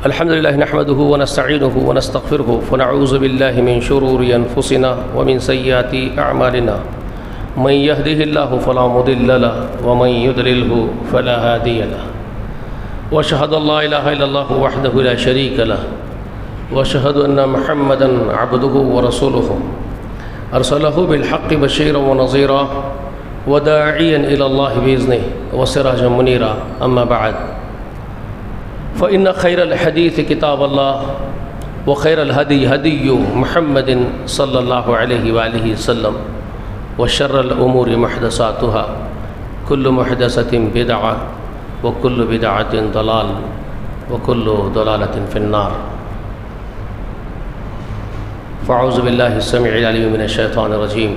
الحمد لله نحمده ونستعينه ونستغفره ونعوذ بالله من شرور أنفسنا ومن سيئات أعمالنا من يهده الله فلا مضل له ومن يضلله فلا هادي له وأشهد أن لا إله إلا الله وحده لا شريك له وأشهد أن محمدا عبده ورسوله أرسله بالحق بشيرا ونظيرا وداعيا إلى الله بإذنه وسراجا منيرا أما بعد فإن خير الحديث كتاب الله وخير الهدي هدي محمد صلى الله عليه وآله وسلم وشر الأمور محدثاتها كل محدثة بدعة وكل بدعة ضلال وكل ضلالة في النار فأعوذ بالله السميع العليم من الشيطان الرجيم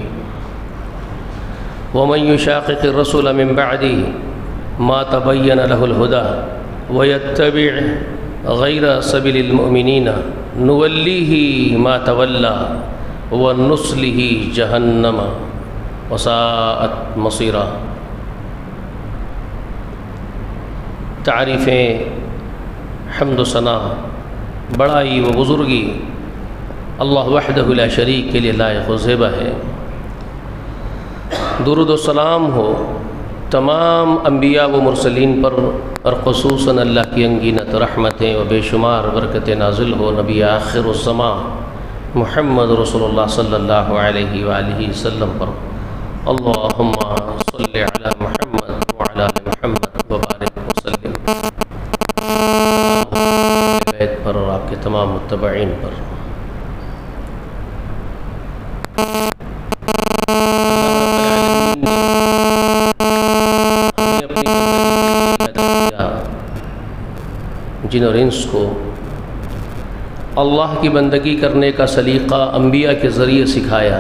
ومن يشاقق الرسول من بعد ما تبين له الهدى ويتبع غير سبيل المؤمنين نوليه ما تولى ونصله جهنم وساءت مصيرا۔ تعریفیں، حمد و ثنا، بڑائی و بزرگی اللہ وحدہ لا شریک کے لیے لائق و زیبا ہے۔ درود و سلام ہو تمام انبیاء و مرسلین پر، اور خصوصاً اللہ کی انگینت رحمتیں و بے شمار برکتیں نازل ہو نبی آخر الزمان محمد رسول اللہ صلی اللہ علیہ وآلہ وسلم پر۔ اللہم صلی علی محمد وعلی آل محمد وبارک وسلم، بیت پر اور آپ کے تمام متبعین پر۔ جن اور انس کو اللہ کی بندگی کرنے کا سلیقہ انبیاء کے ذریعے سکھایا،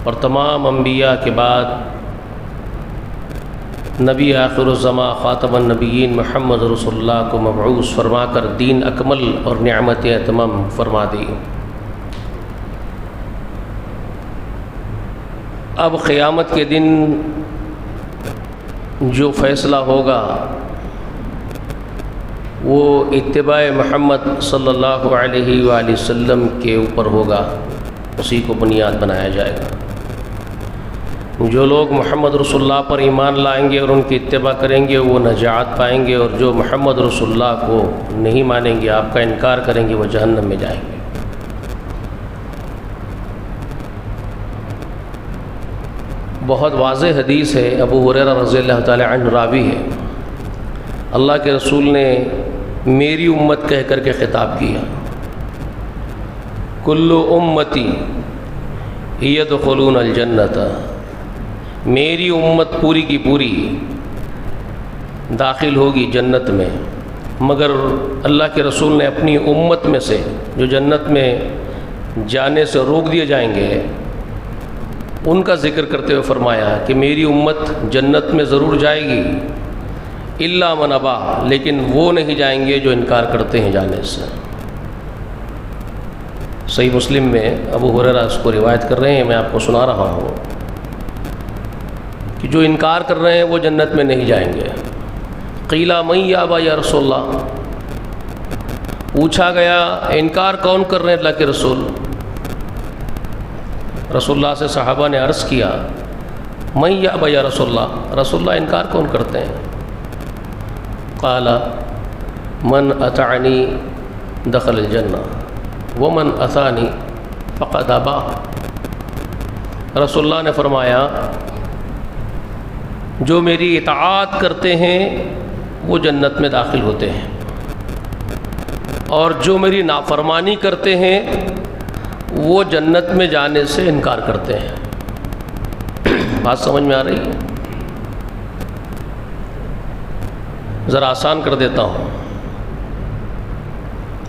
اور تمام انبیاء کے بعد نبی آخر الزمان خاتم النبیین محمد رسول اللہ کو مبعوث فرما کر دین اکمل اور نعمت اتمام فرما دی۔ اب قیامت کے دن جو فیصلہ ہوگا وہ اتباع محمد صلی اللہ علیہ وآلہ وسلم کے اوپر ہوگا، اسی کو بنیاد بنایا جائے گا۔ جو لوگ محمد رسول اللہ پر ایمان لائیں گے اور ان کی اتباع کریں گے وہ نجات پائیں گے، اور جو محمد رسول اللہ کو نہیں مانیں گے، آپ کا انکار کریں گے، وہ جہنم میں جائیں گے۔ بہت واضح حدیث ہے، ابو ہریرہ رضی اللہ تعالی عنہ راوی ہے، اللہ کے رسول نے میری امت کہہ کر کے خطاب کیا، کل امتی یدخلون الجنت، میری امت پوری کی پوری داخل ہوگی جنت میں، مگر اللہ کے رسول نے اپنی امت میں سے جو جنت میں جانے سے روک دیے جائیں گے ان کا ذکر کرتے ہوئے فرمایا کہ میری امت جنت میں ضرور جائے گی الا من ابا، لیکن وہ نہیں جائیں گے جو انکار کرتے ہیں جانے سے۔ صحیح مسلم میں ابو ہریرہ اس کو روایت کر رہے ہیں، میں آپ کو سنا رہا ہوں کہ جو انکار کر رہے ہیں وہ جنت میں نہیں جائیں گے۔ قیل من یابا یا رسول اللہ، پوچھا گیا انکار کون کر رہے ہیں اللہ کے رسول؟ رسول اللہ سے صحابہ نے عرض کیا من یابا یا رسول اللہ، رسول اللہ انکار کون کرتے ہیں؟ قال من اطعنی دخل الجنہ ومن عصانی فقد ابا، رسول اللہ نے فرمایا جو میری اطاعت کرتے ہیں وہ جنت میں داخل ہوتے ہیں، اور جو میری نافرمانی کرتے ہیں وہ جنت میں جانے سے انکار کرتے ہیں۔ بات سمجھ میں آ رہی ہے؟ ذرا آسان کر دیتا ہوں،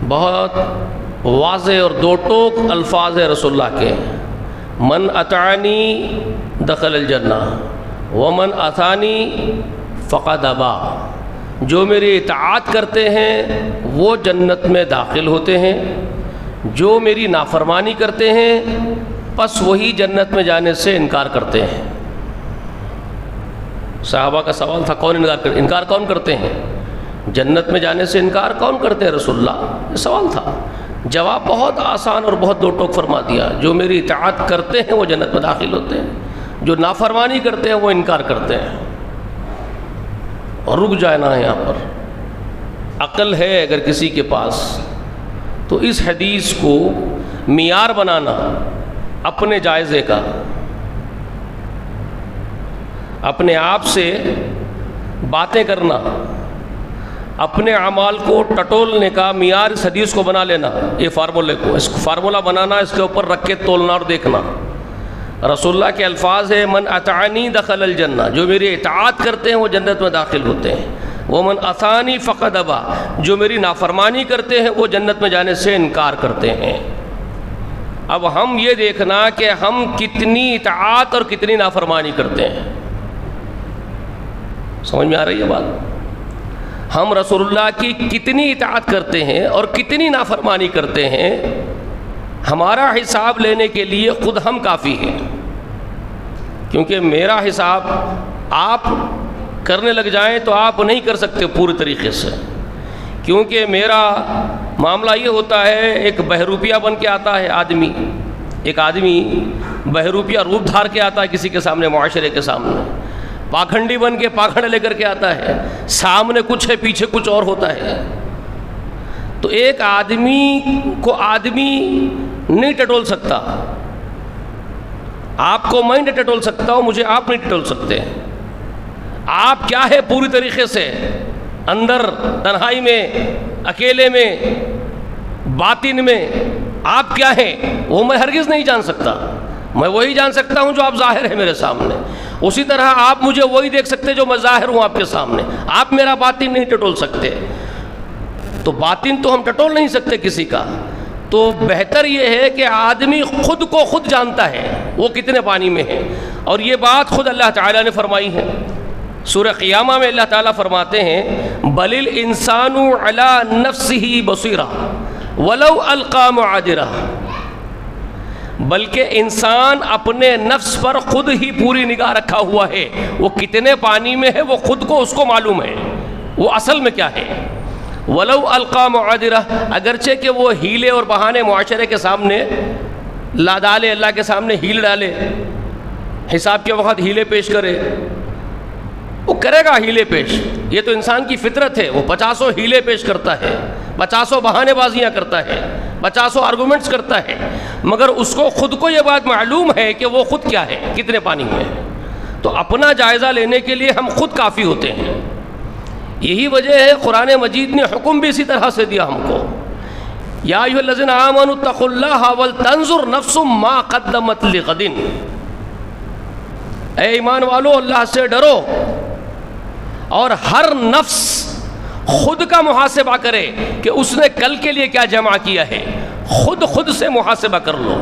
بہت واضح اور دو ٹوک الفاظ ہیں رسول اللہ کے، من اطعنی دخل الجنہ ومن عصانی فقد ابا، جو میری اطاعت کرتے ہیں وہ جنت میں داخل ہوتے ہیں، جو میری نافرمانی کرتے ہیں پس وہی جنت میں جانے سے انکار کرتے ہیں۔ صحابہ کا سوال تھا کون انکار کون کرتے ہیں؟ جنت میں جانے سے انکار کون کرتے ہیں رسول اللہ؟ یہ سوال تھا، جواب بہت آسان اور بہت دو ٹوک فرما دیا، جو میری اطاعت کرتے ہیں وہ جنت میں داخل ہوتے ہیں، جو نافرمانی کرتے ہیں وہ انکار کرتے ہیں۔ اور رک جائے نا یہاں پر، عقل ہے اگر کسی کے پاس تو اس حدیث کو معیار بنانا اپنے جائزے کا، اپنے آپ سے باتیں کرنا، اپنے اعمال کو ٹٹولنے کا معیار اس حدیث کو بنا لینا، یہ فارمولے کو، اس فارمولہ بنانا، اس کے اوپر رکھ کے تولنا اور دیکھنا۔ رسول اللہ کے الفاظ ہے من اطاعنی دخل الجنہ، جو میری اطاعت کرتے ہیں وہ جنت میں داخل ہوتے ہیں، ومن عصانی فقد ابا، جو میری نافرمانی کرتے ہیں وہ جنت میں جانے سے انکار کرتے ہیں۔ اب ہم یہ دیکھنا کہ ہم کتنی اطاعت اور کتنی نافرمانی کرتے ہیں، سمجھ میں آ رہی ہے بات؟ ہم رسول اللہ کی کتنی اطاعت کرتے ہیں اور کتنی نافرمانی کرتے ہیں، ہمارا حساب لینے کے لیے خود ہم کافی ہیں، کیونکہ میرا حساب آپ کرنے لگ جائیں تو آپ نہیں کر سکتے پورے طریقے سے، کیونکہ میرا معاملہ یہ ہوتا ہے، ایک بہروپیہ بن کے آتا ہے آدمی، ایک آدمی بہروپیہ روپ دھار کے آتا ہے کسی کے سامنے، معاشرے کے سامنے، پاکھنڈی بن کے پاکھنڈ لے کر کے آتا ہے، سامنے کچھ ہے پیچھے کچھ اور ہوتا ہے۔ تو ایک آدمی کو آدمی نہیں ٹٹول سکتا، آپ کو میں نہیں ٹٹول سکتا ہوں، مجھے آپ نہیں ٹٹول سکتے۔ آپ کیا ہے پوری طریقے سے، اندر تنہائی میں، اکیلے میں، باطن میں آپ کیا ہیں وہ میں ہرگز نہیں جان سکتا، میں وہی جان سکتا ہوں جو آپ ظاہر ہے میرے سامنے، اسی طرح آپ مجھے وہی دیکھ سکتے جو میں ظاہر ہوں آپ کے سامنے، آپ میرا باطن نہیں ٹٹول سکتے۔ تو باطن تو ہم ٹٹول نہیں سکتے کسی کا، تو بہتر یہ ہے کہ آدمی خود کو خود جانتا ہے وہ کتنے پانی میں ہے، اور یہ بات خود اللہ تعالیٰ نے فرمائی ہے۔ سورہ قیامہ میں اللہ تعالیٰ فرماتے ہیں بل الانسان علی نفسہ بصیرہ ولو القی معاذرہ، بلکہ انسان اپنے نفس پر خود ہی پوری نگاہ رکھا ہوا ہے، وہ کتنے پانی میں ہے وہ خود کو اس کو معلوم ہے، وہ اصل میں کیا ہے۔ ولو القی معاذرہ، اگرچہ کہ وہ ہیلے اور بہانے معاشرے کے سامنے لا ڈالے، اللہ کے سامنے ہیل ڈالے، حساب کے وقت ہیلے پیش کرے، وہ کرے گا ہیلے پیش، یہ تو انسان کی فطرت ہے، وہ 50 ہیلے پیش کرتا ہے، 50 بہانے بازیاں کرتا ہے، 50 آرگومنٹس کرتا ہے، مگر اس کو خود کو یہ بات معلوم ہے کہ وہ خود کیا ہے، کتنے پانی میں ہے۔ تو اپنا جائزہ لینے کے لیے ہم خود کافی ہوتے ہیں۔ یہی وجہ ہے قرآن مجید نے حکم بھی اسی طرح سے دیا ہم کو، یا ایھا الذین آمنوا اتقوا اللہ ولتنظر نفس ما قدمت لغد، اے ایمان والو اللہ سے ڈرو اور ہر نفس خود کا محاسبہ کرے کہ اس نے کل کے لیے کیا جمع کیا ہے، خود سے محاسبہ کر لو،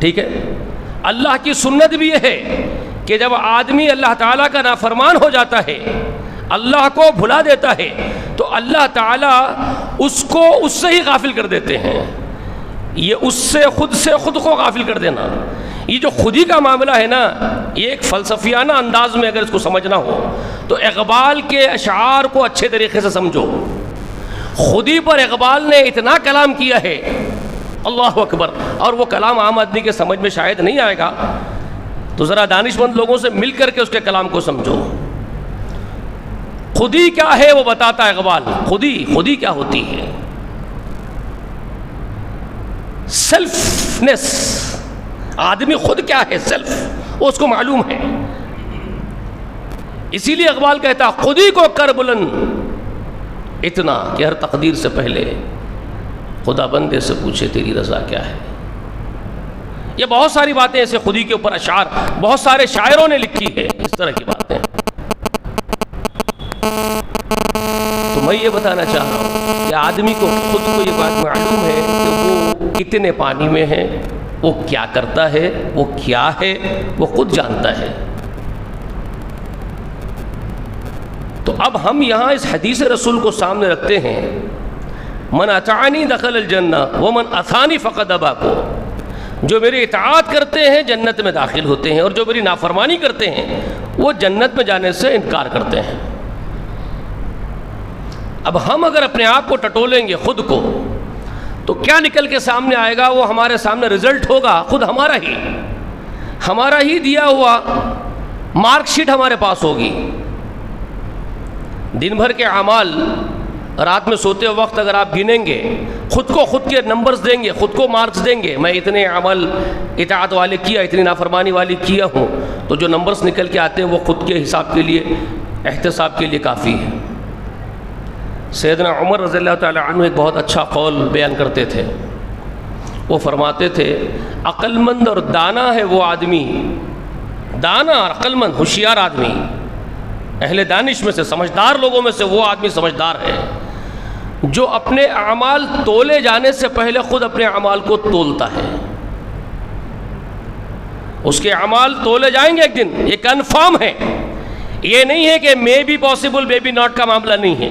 ٹھیک ہے۔ اللہ کی سنت بھی یہ ہے کہ جب آدمی اللہ تعالیٰ کا نافرمان ہو جاتا ہے، اللہ کو بھلا دیتا ہے، تو اللہ تعالیٰ اس کو اس سے ہی غافل کر دیتے ہیں۔ یہ اس سے خود کو غافل کر دینا، یہ جو خودی کا معاملہ ہے نا، یہ ایک فلسفیانہ انداز میں اگر اس کو سمجھنا ہو تو اقبال کے اشعار کو اچھے طریقے سے سمجھو۔ خودی پر اقبال نے اتنا کلام کیا ہے، اللہ اکبر، اور وہ کلام عام آدمی کے سمجھ میں شاید نہیں آئے گا، تو ذرا دانش مند لوگوں سے مل کر کے اس کے کلام کو سمجھو۔ خودی کیا ہے وہ بتاتا ہے اقبال، خودی کیا ہوتی ہے، سیلفنس، آدمی خود کیا ہے، سیلف، وہ اس کو معلوم ہے۔ اسی لیے اقبال کہتا خودی کو کر بلند اتنا کہ ہر تقدیر سے پہلے خدا بندے سے پوچھے تیری رضا کیا ہے۔ یہ بہت ساری باتیں ایسے خودی کے اوپر اشعار بہت سارے شاعروں نے لکھی ہے، اس طرح کی باتیں۔ تو میں یہ بتانا چاہ رہا ہوں کہ آدمی کو خود کو یہ بات معلوم ہے کہ وہ کتنے پانی میں ہے، وہ کیا کرتا ہے، وہ کیا ہے، وہ خود جانتا ہے۔ تو اب ہم یہاں اس حدیث رسول کو سامنے رکھتے ہیں، من اطاعنی دخل الجنہ ومن عصانی فقد ابا کو، جو میری اطاعت کرتے ہیں جنت میں داخل ہوتے ہیں، اور جو میری نافرمانی کرتے ہیں وہ جنت میں جانے سے انکار کرتے ہیں۔ اب ہم اگر اپنے آپ کو ٹٹولیں گے خود کو تو کیا نکل کے سامنے آئے گا؟ وہ ہمارے سامنے رزلٹ ہوگا خود ہمارا ہی دیا ہوا مارک شیٹ ہمارے پاس ہوگی. دن بھر کے اعمال رات میں سوتے وقت اگر آپ گنیں گے، خود کے نمبرز دیں گے، خود کو مارکس دیں گے، میں اتنے عمل اطاعت والے کیا، اتنی نافرمانی والی کیا ہوں، تو جو نمبرز نکل کے آتے ہیں وہ خود کے حساب کے لیے، احتساب کے لیے کافی ہے. سیدنا عمر رضی اللہ تعالی عنہ ایک بہت اچھا قول بیان کرتے تھے. وہ فرماتے تھے عقل مند اور دانا ہے وہ آدمی، دانا اور عقل مند ہوشیار آدمی، اہل دانش میں سے، سمجھدار لوگوں میں سے وہ آدمی سمجھدار ہے جو اپنے اعمال تولے جانے سے پہلے خود اپنے اعمال کو تولتا ہے. اس کے اعمال تولے جائیں گے ایک دن، یہ کنفرم ہے. یہ نہیں ہے کہ may be possible may be not کا معاملہ نہیں ہے.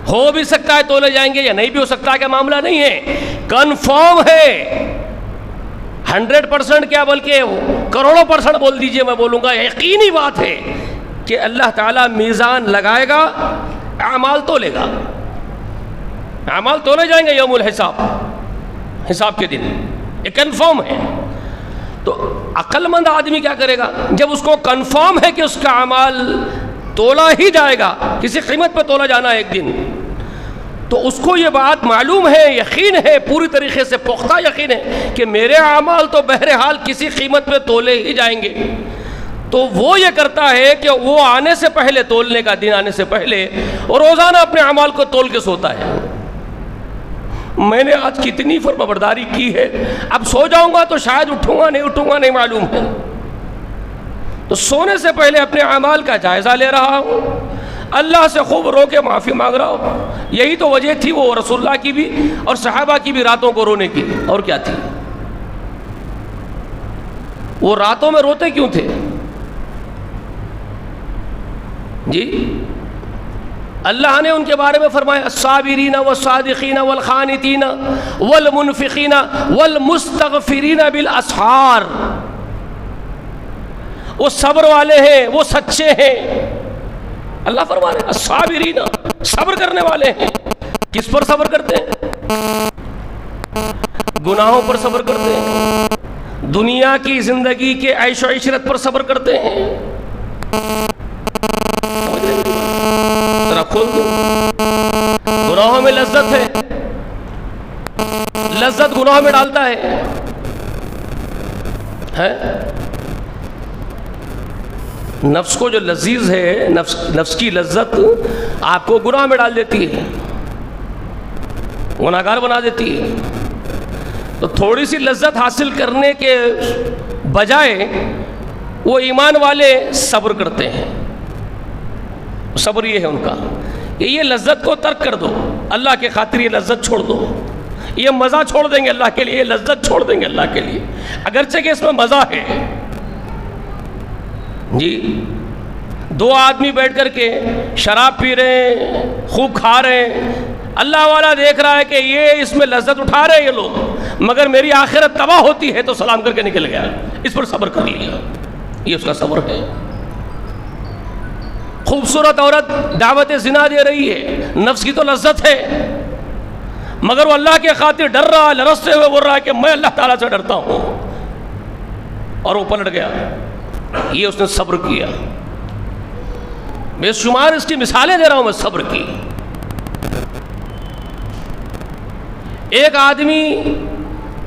ہو بھی سکتا ہے تولے جائیں گے یا نہیں بھی ہو سکتا ہے کہ معاملہ نہیں ہے، کنفرم ہے. 100% کیا بلکہ کروڑوں % بول دیجئے، میں بولوں گا یقینی بات ہے کہ اللہ تعالیٰ میزان لگائے گا، اعمال تولے گا، اعمال تولے جائیں گے یوم الحساب، حساب کے دن. یہ کنفرم ہے. تو عقل مند آدمی کیا کرے گا؟ جب اس کو کنفرم ہے کہ اس کا اعمال تولا ہی جائے گا، کسی قیمت پہ تولا جانا ہے ایک دن، تو اس کو یہ بات معلوم ہے، یقین ہے، پوری طریقے سے پختہ یقین ہے کہ میرے اعمال تو بہرحال کسی قیمت پہ تولے ہی جائیں گے. تو وہ یہ کرتا ہے کہ وہ آنے سے پہلے، تولنے کا دن آنے سے پہلے، اور روزانہ اپنے اعمال کو تول کے سوتا ہے. میں نے آج کتنی فرمانبرداری کی ہے، اب سو جاؤں گا تو شاید اٹھوں گا نہیں معلوم ہے. تو سونے سے پہلے اپنے اعمال کا جائزہ لے رہا ہوں، اللہ سے خوب رو کے معافی مانگ رہا ہوں. یہی تو وجہ تھی وہ رسول اللہ کی بھی اور صحابہ کی بھی راتوں کو رونے کی. اور کیا تھی؟ وہ راتوں میں روتے کیوں تھے جی؟ اللہ نے ان کے بارے میں فرمایا الصابرین والصادقین والخانتین والمنفقین والمستغفرین بالاسحار. وہ صبر والے ہیں، وہ سچے ہیں. اللہ فرما رہے ہیں الصابرین، صبر کرنے والے ہیں. کس پر صبر کرتے ہیں؟ گناہوں پر صبر کرتے ہیں، دنیا کی زندگی کے عیش و عشرت پر صبر کرتے ہیں. ذرا کھول دو. گناہوں میں لذت ہے، لذت گناہوں میں ڈالتا ہے. نفس کو جو لذیذ ہے، نفس کی لذت آپ کو گناہ میں ڈال دیتی ہے، گناہگار بنا دیتی ہے. تو تھوڑی سی لذت حاصل کرنے کے بجائے وہ ایمان والے صبر کرتے ہیں. صبر یہ ہے ان کا کہ یہ لذت کو ترک کر دو، اللہ کے خاطر یہ لذت چھوڑ دو. یہ مزہ چھوڑ دیں گے اللہ کے لیے، یہ لذت چھوڑ دیں گے اللہ کے لیے، اگرچہ کہ اس میں مزہ ہے. جی 2 آدمی بیٹھ کر کے شراب پی رہے ہیں، خوب کھا رہے ہیں، اللہ والا دیکھ رہا ہے کہ یہ اس میں لذت اٹھا رہے ہیں یہ لوگ، مگر میری آخرت تباہ ہوتی ہے، تو سلام کر کے نکل گیا، اس پر صبر کر لیا. یہ اس کا صبر ہے. خوبصورت عورت دعوت زنا دے رہی ہے، نفس کی تو لذت ہے، مگر وہ اللہ کے خاطر ڈر رہا ہے، لرزتے ہوئے بول رہا ہے کہ میں اللہ تعالیٰ سے ڈرتا ہوں، اور وہ پلٹ گیا. یہ اس نے صبر کیا. بے شمار اس کی مثالیں دے رہا ہوں میں صبر کی. ایک آدمی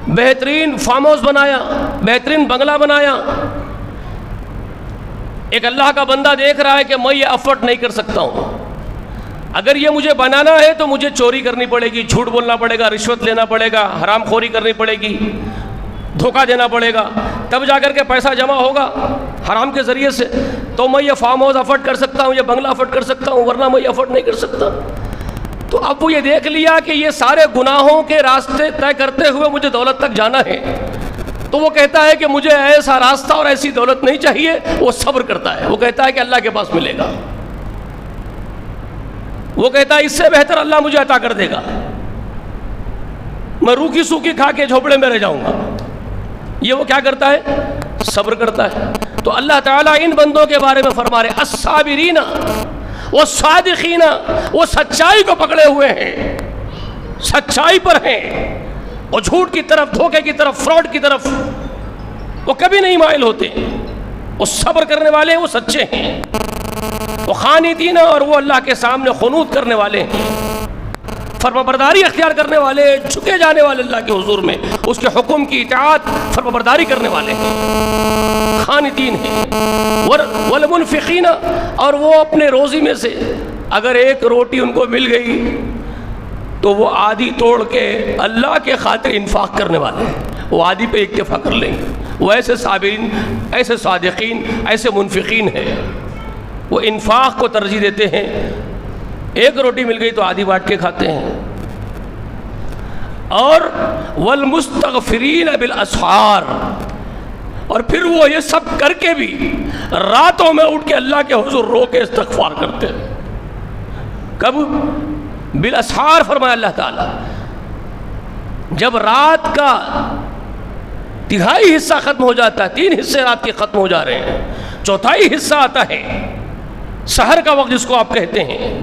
بہترین فارم ہاؤس بنایا، بہترین بنگلہ بنایا. ایک اللہ کا بندہ دیکھ رہا ہے کہ میں یہ افورڈ نہیں کر سکتا ہوں، اگر یہ مجھے بنانا ہے تو مجھے چوری کرنی پڑے گی، جھوٹ بولنا پڑے گا، رشوت لینا پڑے گا، حرام خوری کرنی پڑے گی، دھوکہ دینا پڑے گا، تب جا کر کے پیسہ جمع ہوگا حرام کے ذریعے سے، تو میں یہ فارم ہاؤس افورڈ کر سکتا ہوں، یہ بنگلہ افورڈ کر سکتا ہوں، ورنہ میں یہ افورڈ نہیں کر سکتا. تو اب وہ یہ دیکھ لیا کہ یہ سارے گناہوں کے راستے طے کرتے ہوئے مجھے دولت تک جانا ہے، تو وہ کہتا ہے کہ مجھے ایسا راستہ اور ایسی دولت نہیں چاہیے. وہ صبر کرتا ہے، وہ کہتا ہے کہ اللہ کے پاس ملے گا، وہ کہتا ہے اس سے بہتر اللہ مجھے عطا کر دے گا، میں روکی سوکی کھا کے جھوپڑے میں رہ جاؤں گا. یہ وہ کیا کرتا ہے؟ صبر کرتا ہے. تو اللہ تعالیٰ ان بندوں کے بارے میں فرما رہے الصابرین وہ صادقین، وہ سچائی کو پکڑے ہوئے ہیں، سچائی پر ہیں، وہ جھوٹ کی طرف، دھوکے کی طرف، فراڈ کی طرف وہ کبھی نہیں مائل ہوتے، وہ صبر کرنے والے ہیں، وہ سچے ہیں، وہ قانتین، اور وہ اللہ کے سامنے قنوت کرنے والے ہیں، فرمانبرداری اختیار کرنے والے، جھکے جانے والے اللہ کے حضور میں، اس کے حکم کی اطاعت فرمانبرداری کرنے والے ہیں، قانتین ہیں، والمنفقین، اور وہ اپنے روزی میں سے اگر ایک روٹی ان کو مل گئی تو وہ آدھی توڑ کے اللہ کے خاطر انفاق کرنے والے ہیں، وہ آدھی پہ اکتفا کر لیں گے، وہ ایسے صابرین، ایسے صادقین، ایسے منفقین ہیں، وہ انفاق کو ترجیح دیتے ہیں، ایک روٹی مل گئی تو آدھی بانٹ کے کھاتے ہیں، اور والمستغفرین بالاسحار، اور پھر وہ یہ سب کر کے بھی راتوں میں اٹھ کے اللہ کے حضور رو کے استغفار کرتے ہیں۔ کب؟ بالاسحار فرمایا اللہ تعالیٰ، جب رات کا تہائی حصہ ختم ہو جاتا ہے، 3 حصے رات کے ختم ہو جا رہے ہیں، چوتھائی حصہ آتا ہے سحر کا وقت جس کو آپ کہتے ہیں،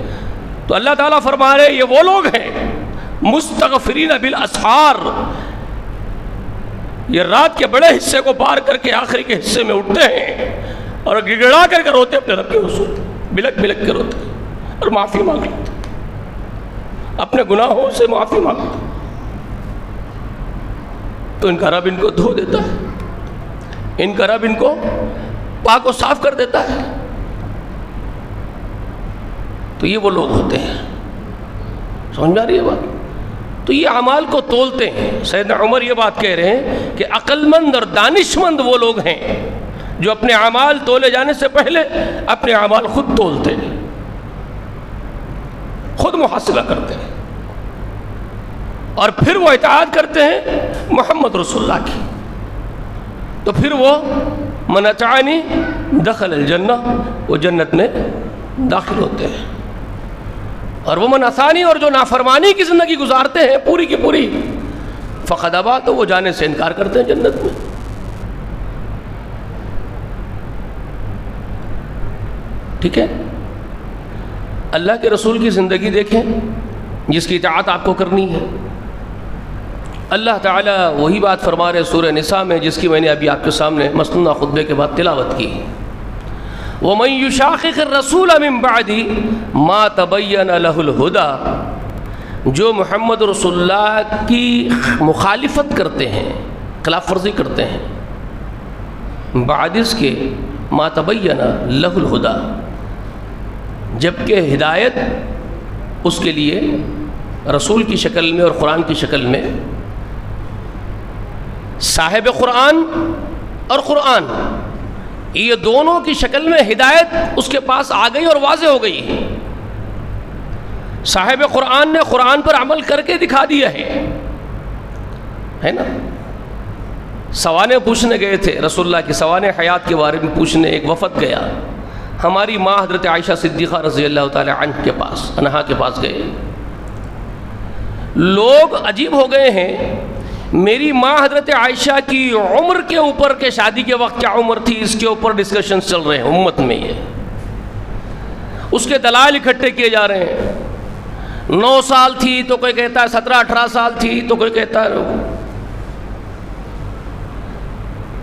تو اللہ تعالیٰ فرما رہے یہ وہ لوگ ہیں مستغفرین بالاسحار، یہ رات کے بڑے حصے کو پار کر کے آخری کے حصے میں اٹھتے ہیں اور گڑگڑا کر کے روتے اپنے رب کے حضور، بلک بلک کے روتے اور معافی مانگ لیتے، اپنے گناہوں سے معافی مانگتے، تو ان کا رب ان کو دھو دیتا ہے، ان کا رب ان کو پاک و صاف کر دیتا ہے۔ تو یہ وہ لوگ ہوتے ہیں، سمجھ میں آ رہی ہے بات؟ تو یہ اعمال کو تولتے ہیں۔ سیدنا عمر یہ بات کہہ رہے ہیں کہ عقل مند اور دانش مند وہ لوگ ہیں جو اپنے اعمال تولے جانے سے پہلے اپنے اعمال خود تولتے ہیں، خود محاسبہ کرتے ہیں، اور پھر وہ اطاعت کرتے ہیں محمد رسول اللہ کی، تو پھر وہ من اطاعنی دخل الجنہ، وہ جنت میں داخل ہوتے ہیں، اور وہ من عصانی، اور جو نافرمانی کی زندگی گزارتے ہیں پوری کی پوری، فقد ابا، تو وہ جانے سے انکار کرتے ہیں جنت میں۔ ٹھیک ہے؟ اللہ کے رسول کی زندگی دیکھیں جس کی اطاعت آپ کو کرنی ہے۔ اللہ تعالیٰ وہی بات فرما رہے سورہ نساء میں جس کی میں نے ابھی آپ کے سامنے مسنونہ خطبے کے بعد تلاوت کی، وَمَن يُشَاقِقِ الرَّسُولَ مِن بَعْدِ مَا تَبَيَّنَ لَهُ الْهُدَى، جو محمد رسول اللہ کی مخالفت کرتے ہیں، خلاف ورزی کرتے ہیں، بعد اس کے ما تبین لہ الہدی، جبکہ ہدایت اس کے لیے رسول کی شکل میں اور قرآن کی شکل میں، صاحب قرآن اور قرآن یہ دونوں کی شکل میں ہدایت اس کے پاس آ گئی اور واضح ہو گئی۔ صاحب قرآن نے قرآن پر عمل کر کے دکھا دیا ہے نا۔ سوانح پوچھنے گئے تھے رسول اللہ کی، سوانح حیات کے بارے میں پوچھنے ایک وفد گیا، ہماری ماں حضرت عائشہ صدیقہ رضی اللہ تعالی عنہا کے پاس گئے۔ لوگ عجیب ہو گئے ہیں، میری ماں حضرت عائشہ کی عمر کے اوپر کہ شادی کے وقت کیا عمر تھی، اس کے اوپر ڈسکشنز چل رہے ہیں امت میں، یہ اس کے دلائل اکٹھے کیے جا رہے ہیں۔ 9 سال تھی تو کوئی کہتا ہے 17-18 سال تھی تو کوئی کہتا ہے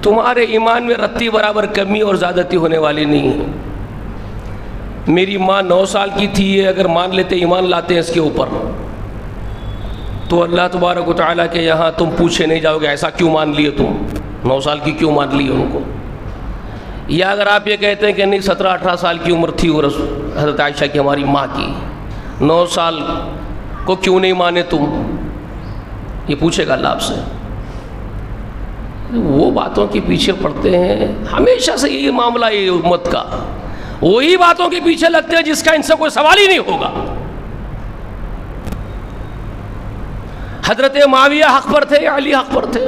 تمہارے ایمان میں رتی برابر کمی اور زیادتی ہونے والی نہیں ہے۔ میری ماں 9 سال کی تھی، یہ اگر مان لیتے ایمان لاتے ہیں اس کے اوپر تو اللہ تبارک و تعالیٰ کے یہاں تم پوچھے نہیں جاؤ گے ایسا کیوں مان لیے تم، 9 سال کی کیوں مان لیے ان کو۔ یا اگر آپ یہ کہتے ہیں کہ نہیں 17-18 سال کی عمر تھی وہ حضرت عائشہ کی ہماری ماں کی، 9 سال کو کیوں نہیں مانے تم، یہ پوچھے گا اللہ آپ سے۔ وہ باتوں کے پیچھے پڑتے ہیں، ہمیشہ سے یہی معاملہ ہے امت کا، وہی باتوں کے پیچھے لگتے ہیں جس کا ان سے کوئی سوال ہی نہیں ہوگا۔ حضرت معاویہ حق پر تھے یا علی حق پر تھے؟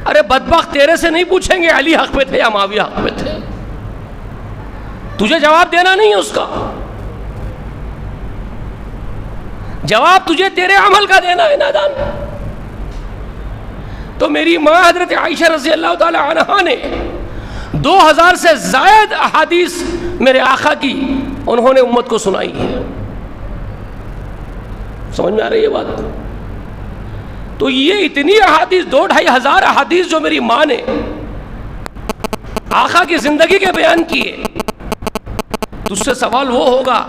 ارے بدبخت تیرے سے نہیں پوچھیں گے علی حق پہ تھے یا معاویہ حق پہ تھے، تجھے جواب دینا نہیں ہے اس کا، جواب تجھے تیرے عمل کا دینا ہے نادان۔ تو میری ماں حضرت عائشہ رضی اللہ تعالی عنہا نے 2000 سے زائد احادیث میرے آقا کی انہوں نے امت کو سنائی ہے۔ سمجھ میں آ رہی ہے بات؟ تو یہ اتنی احادیث، 2-2,500 احادیث جو میری ماں نے آقا کی زندگی کے بیان کیے، تو اس سے سوال وہ ہوگا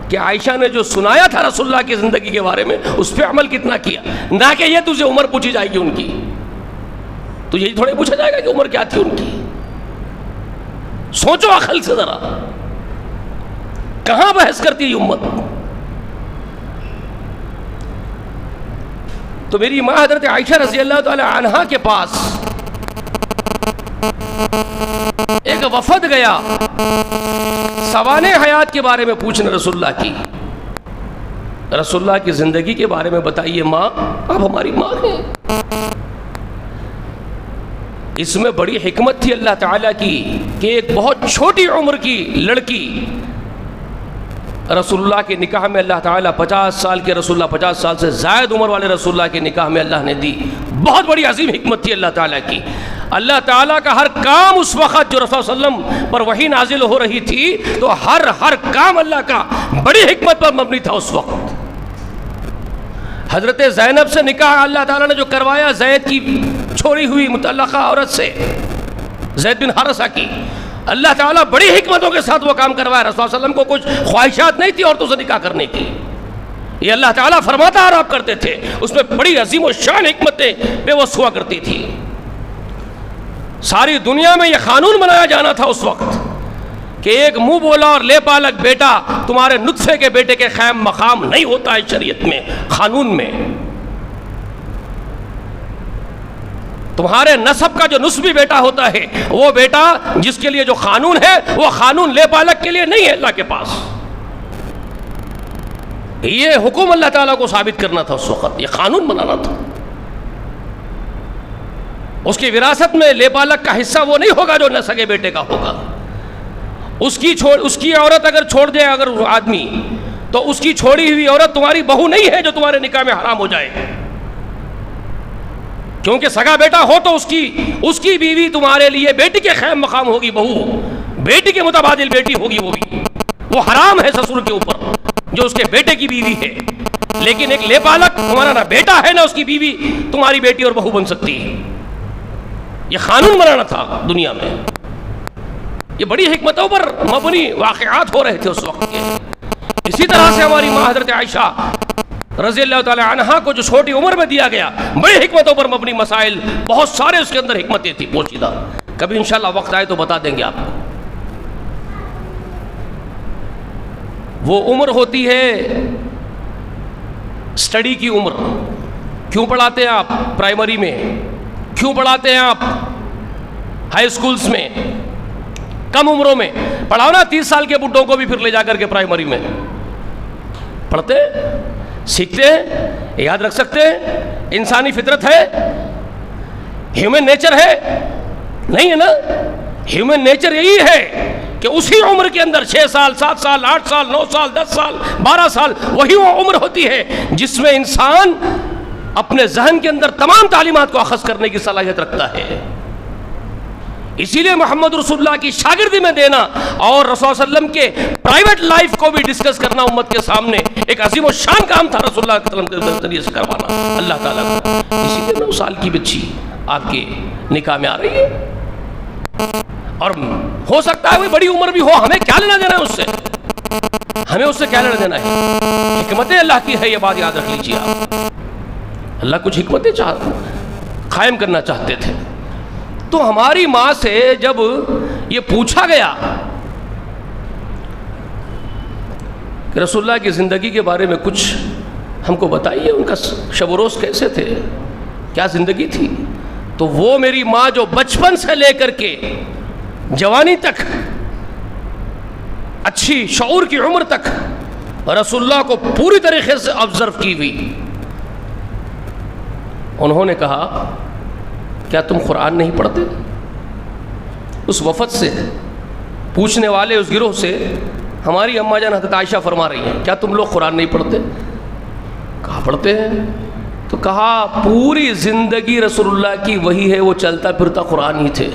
کہ عائشہ نے جو سنایا تھا رسول اللہ کی زندگی کے بارے میں اس پہ عمل کتنا کیا، نہ کہ یہ تجھے عمر پوچھی جائے گی ان کی، تو یہی تھوڑے پوچھا جائے گا کہ عمر کیا تھی ان کی۔ سوچو عقل سے ذرا، کہاں بحث کرتی ہے امت؟ تو میری ماں حضرت عائشہ رضی اللہ تعالی عنہا کے پاس ایک وفد گیا سوانح حیات کے بارے میں پوچھنے رسول اللہ کی، رسول اللہ کی زندگی کے بارے میں بتائیے ماں، آپ ہماری ماں ہیں۔ اس میں بڑی حکمت تھی اللہ تعالیٰ کی کہ ایک بہت چھوٹی عمر کی لڑکی رسول اللہ کے نکاح میں اللہ تعالیٰ 50 سال کے رسول اللہ 50 سال سے زائد عمر والے رسول اللہ کے نکاح میں اللہ نے دی۔ بہت بڑی عظیم حکمت تھی اللہ تعالیٰ کی۔ اللہ تعالیٰ کا ہر کام اس وقت جو رسول اللہ صلی اللہ علیہ وسلم پر وحی نازل ہو رہی تھی، تو ہر کام اللہ کا بڑی حکمت پر مبنی تھا اس وقت۔ حضرت زینب سے نکاح اللہ تعالیٰ نے جو کروایا، زید کی چھوڑی ہوئی متعلقہ عورت سے، زید بن حارثہ کی، اللہ تعالیٰ بڑی حکمتوں کے ساتھ وہ کام کروایا۔ رسول اللہ صلی اللہ علیہ وسلم کو کچھ خواہشات نہیں تھی عورتوں سے نکاح کرنے کی، یہ اللہ تعالیٰ فرماتا اور آپ کرتے تھے، اس میں بڑی عظیم و شان حکمتیں بے وس ہوا کرتی تھی۔ ساری دنیا میں یہ قانون بنایا جانا تھا اس وقت کہ ایک منہ بولا اور لے پالک بیٹا تمہارے نطفے کے بیٹے کے خیم مقام نہیں ہوتا ہے شریعت میں، قانون میں۔ تمہارے نسب کا جو نسبی بیٹا ہوتا ہے، وہ بیٹا جس کے لیے جو قانون ہے، وہ قانون لے پالک کے لیے نہیں ہے اللہ کے پاس۔ یہ حکم اللہ تعالیٰ کو ثابت کرنا تھا اس وقت، یہ قانون بنانا تھا۔ اس کی وراثت میں لے پالک کا حصہ وہ نہیں ہوگا جو نہ سگے بیٹے کا ہوگا۔ اس کی عورت اگر چھوڑ دے اگر آدمی، تو اس کی چھوڑی ہوئی عورت تمہاری بہو نہیں ہے جو تمہارے نکاح میں حرام ہو جائے، کیونکہ سگا بیٹا ہو تو اس کی بیوی تمہارے لیے بیٹی کے خیم مقام ہوگی، بہو بیٹی کے متبادل بیٹی ہوگی، وہ حرام ہے سسر کے اوپر جو اس کے بیٹے کی بیوی ہے۔ لیکن ایک لے پالک تمہارا نہ بیٹا ہے نہ اس کی بیوی تمہاری بیٹی اور بہو بن سکتی ہے۔ یہ قانون بنانا تھا دنیا میں، یہ بڑی حکمتوں پر مبنی واقعات ہو رہے تھے اس وقت کے۔ اسی طرح سے ہماری ماں حضرت عائشہ رضی اللہ تعالی عنہا کو جو چھوٹی عمر میں دیا گیا، بڑی حکمتوں پر مبنی مسائل بہت سارے اس کے اندر حکمتیں تھیں پوشیدہ، کبھی انشاءاللہ وقت آئے تو بتا دیں گے آپ کو۔ وہ عمر ہوتی ہے اسٹڈی کی عمر۔ کیوں پڑھاتے ہیں آپ پرائمری میں؟ کیوں پڑھاتے ہیں آپ ہائی اسکولز میں؟ کم عمروں میں پڑھاؤ نا، 30 سال کے بڈھوں کو بھی پھر لے جا کر کے پرائمری میں پڑھتے سیکھتے ہیں، یاد رکھ سکتے ہیں۔ انسانی فطرت ہے، ہیومن نیچر ہے، نہیں ہے نا؟ ہیومن نیچر یہی ہے کہ اسی عمر کے اندر 6 سال 7 سال 8 سال 9 سال 10 سال 12 سال وہی وہ عمر ہوتی ہے جس میں انسان اپنے ذہن کے اندر تمام تعلیمات کو اخذ کرنے کی صلاحیت رکھتا ہے۔ اسی لیے محمد رسول اللہ کی شاگردی میں دینا اور رسول اللہ علیہ وسلم کے پرائیویٹ لائف کو بھی ڈسکس کرنا امت کے سامنے ایک عظیم و شان کام تھا رسول اللہ علیہ وسلم کے ذریعے سے کروانا اللہ تعالیٰ کو۔ اسی لیے 9 سال کی بچی آپ کے نکاح میں آ رہی ہے، اور ہو سکتا ہے وہ بڑی عمر بھی ہو، ہمیں کیا لینا دینا ہے اس سے؟ ہمیں اس سے کیا لینا دینا ہے؟ حکمت اللہ کی ہے، یہ بات یاد رکھ لیجیے آپ۔ اللہ کچھ حکمتیں قائم کرنا چاہتے تھے۔ تو ہماری ماں سے جب یہ پوچھا گیا کہ رسول اللہ کی زندگی کے بارے میں کچھ ہم کو بتائیے، ان کا شب و روز کیسے تھے، کیا زندگی تھی، تو وہ میری ماں جو بچپن سے لے کر کے جوانی تک، اچھی شعور کی عمر تک رسول اللہ کو پوری طریقے سے آبزرو کی ہوئی، انہوں نے کہا کیا تم قرآن نہیں پڑھتے؟ اس وفد سے پوچھنے والے اس گروہ سے ہماری اماں جان حضرت عائشہ فرما رہی ہیں کیا تم لوگ قرآن نہیں پڑھتے؟ کہا پڑھتے ہیں۔ تو کہا پوری زندگی رسول اللہ کی وہی ہے، وہ چلتا پھرتا قرآن ہی تھے۔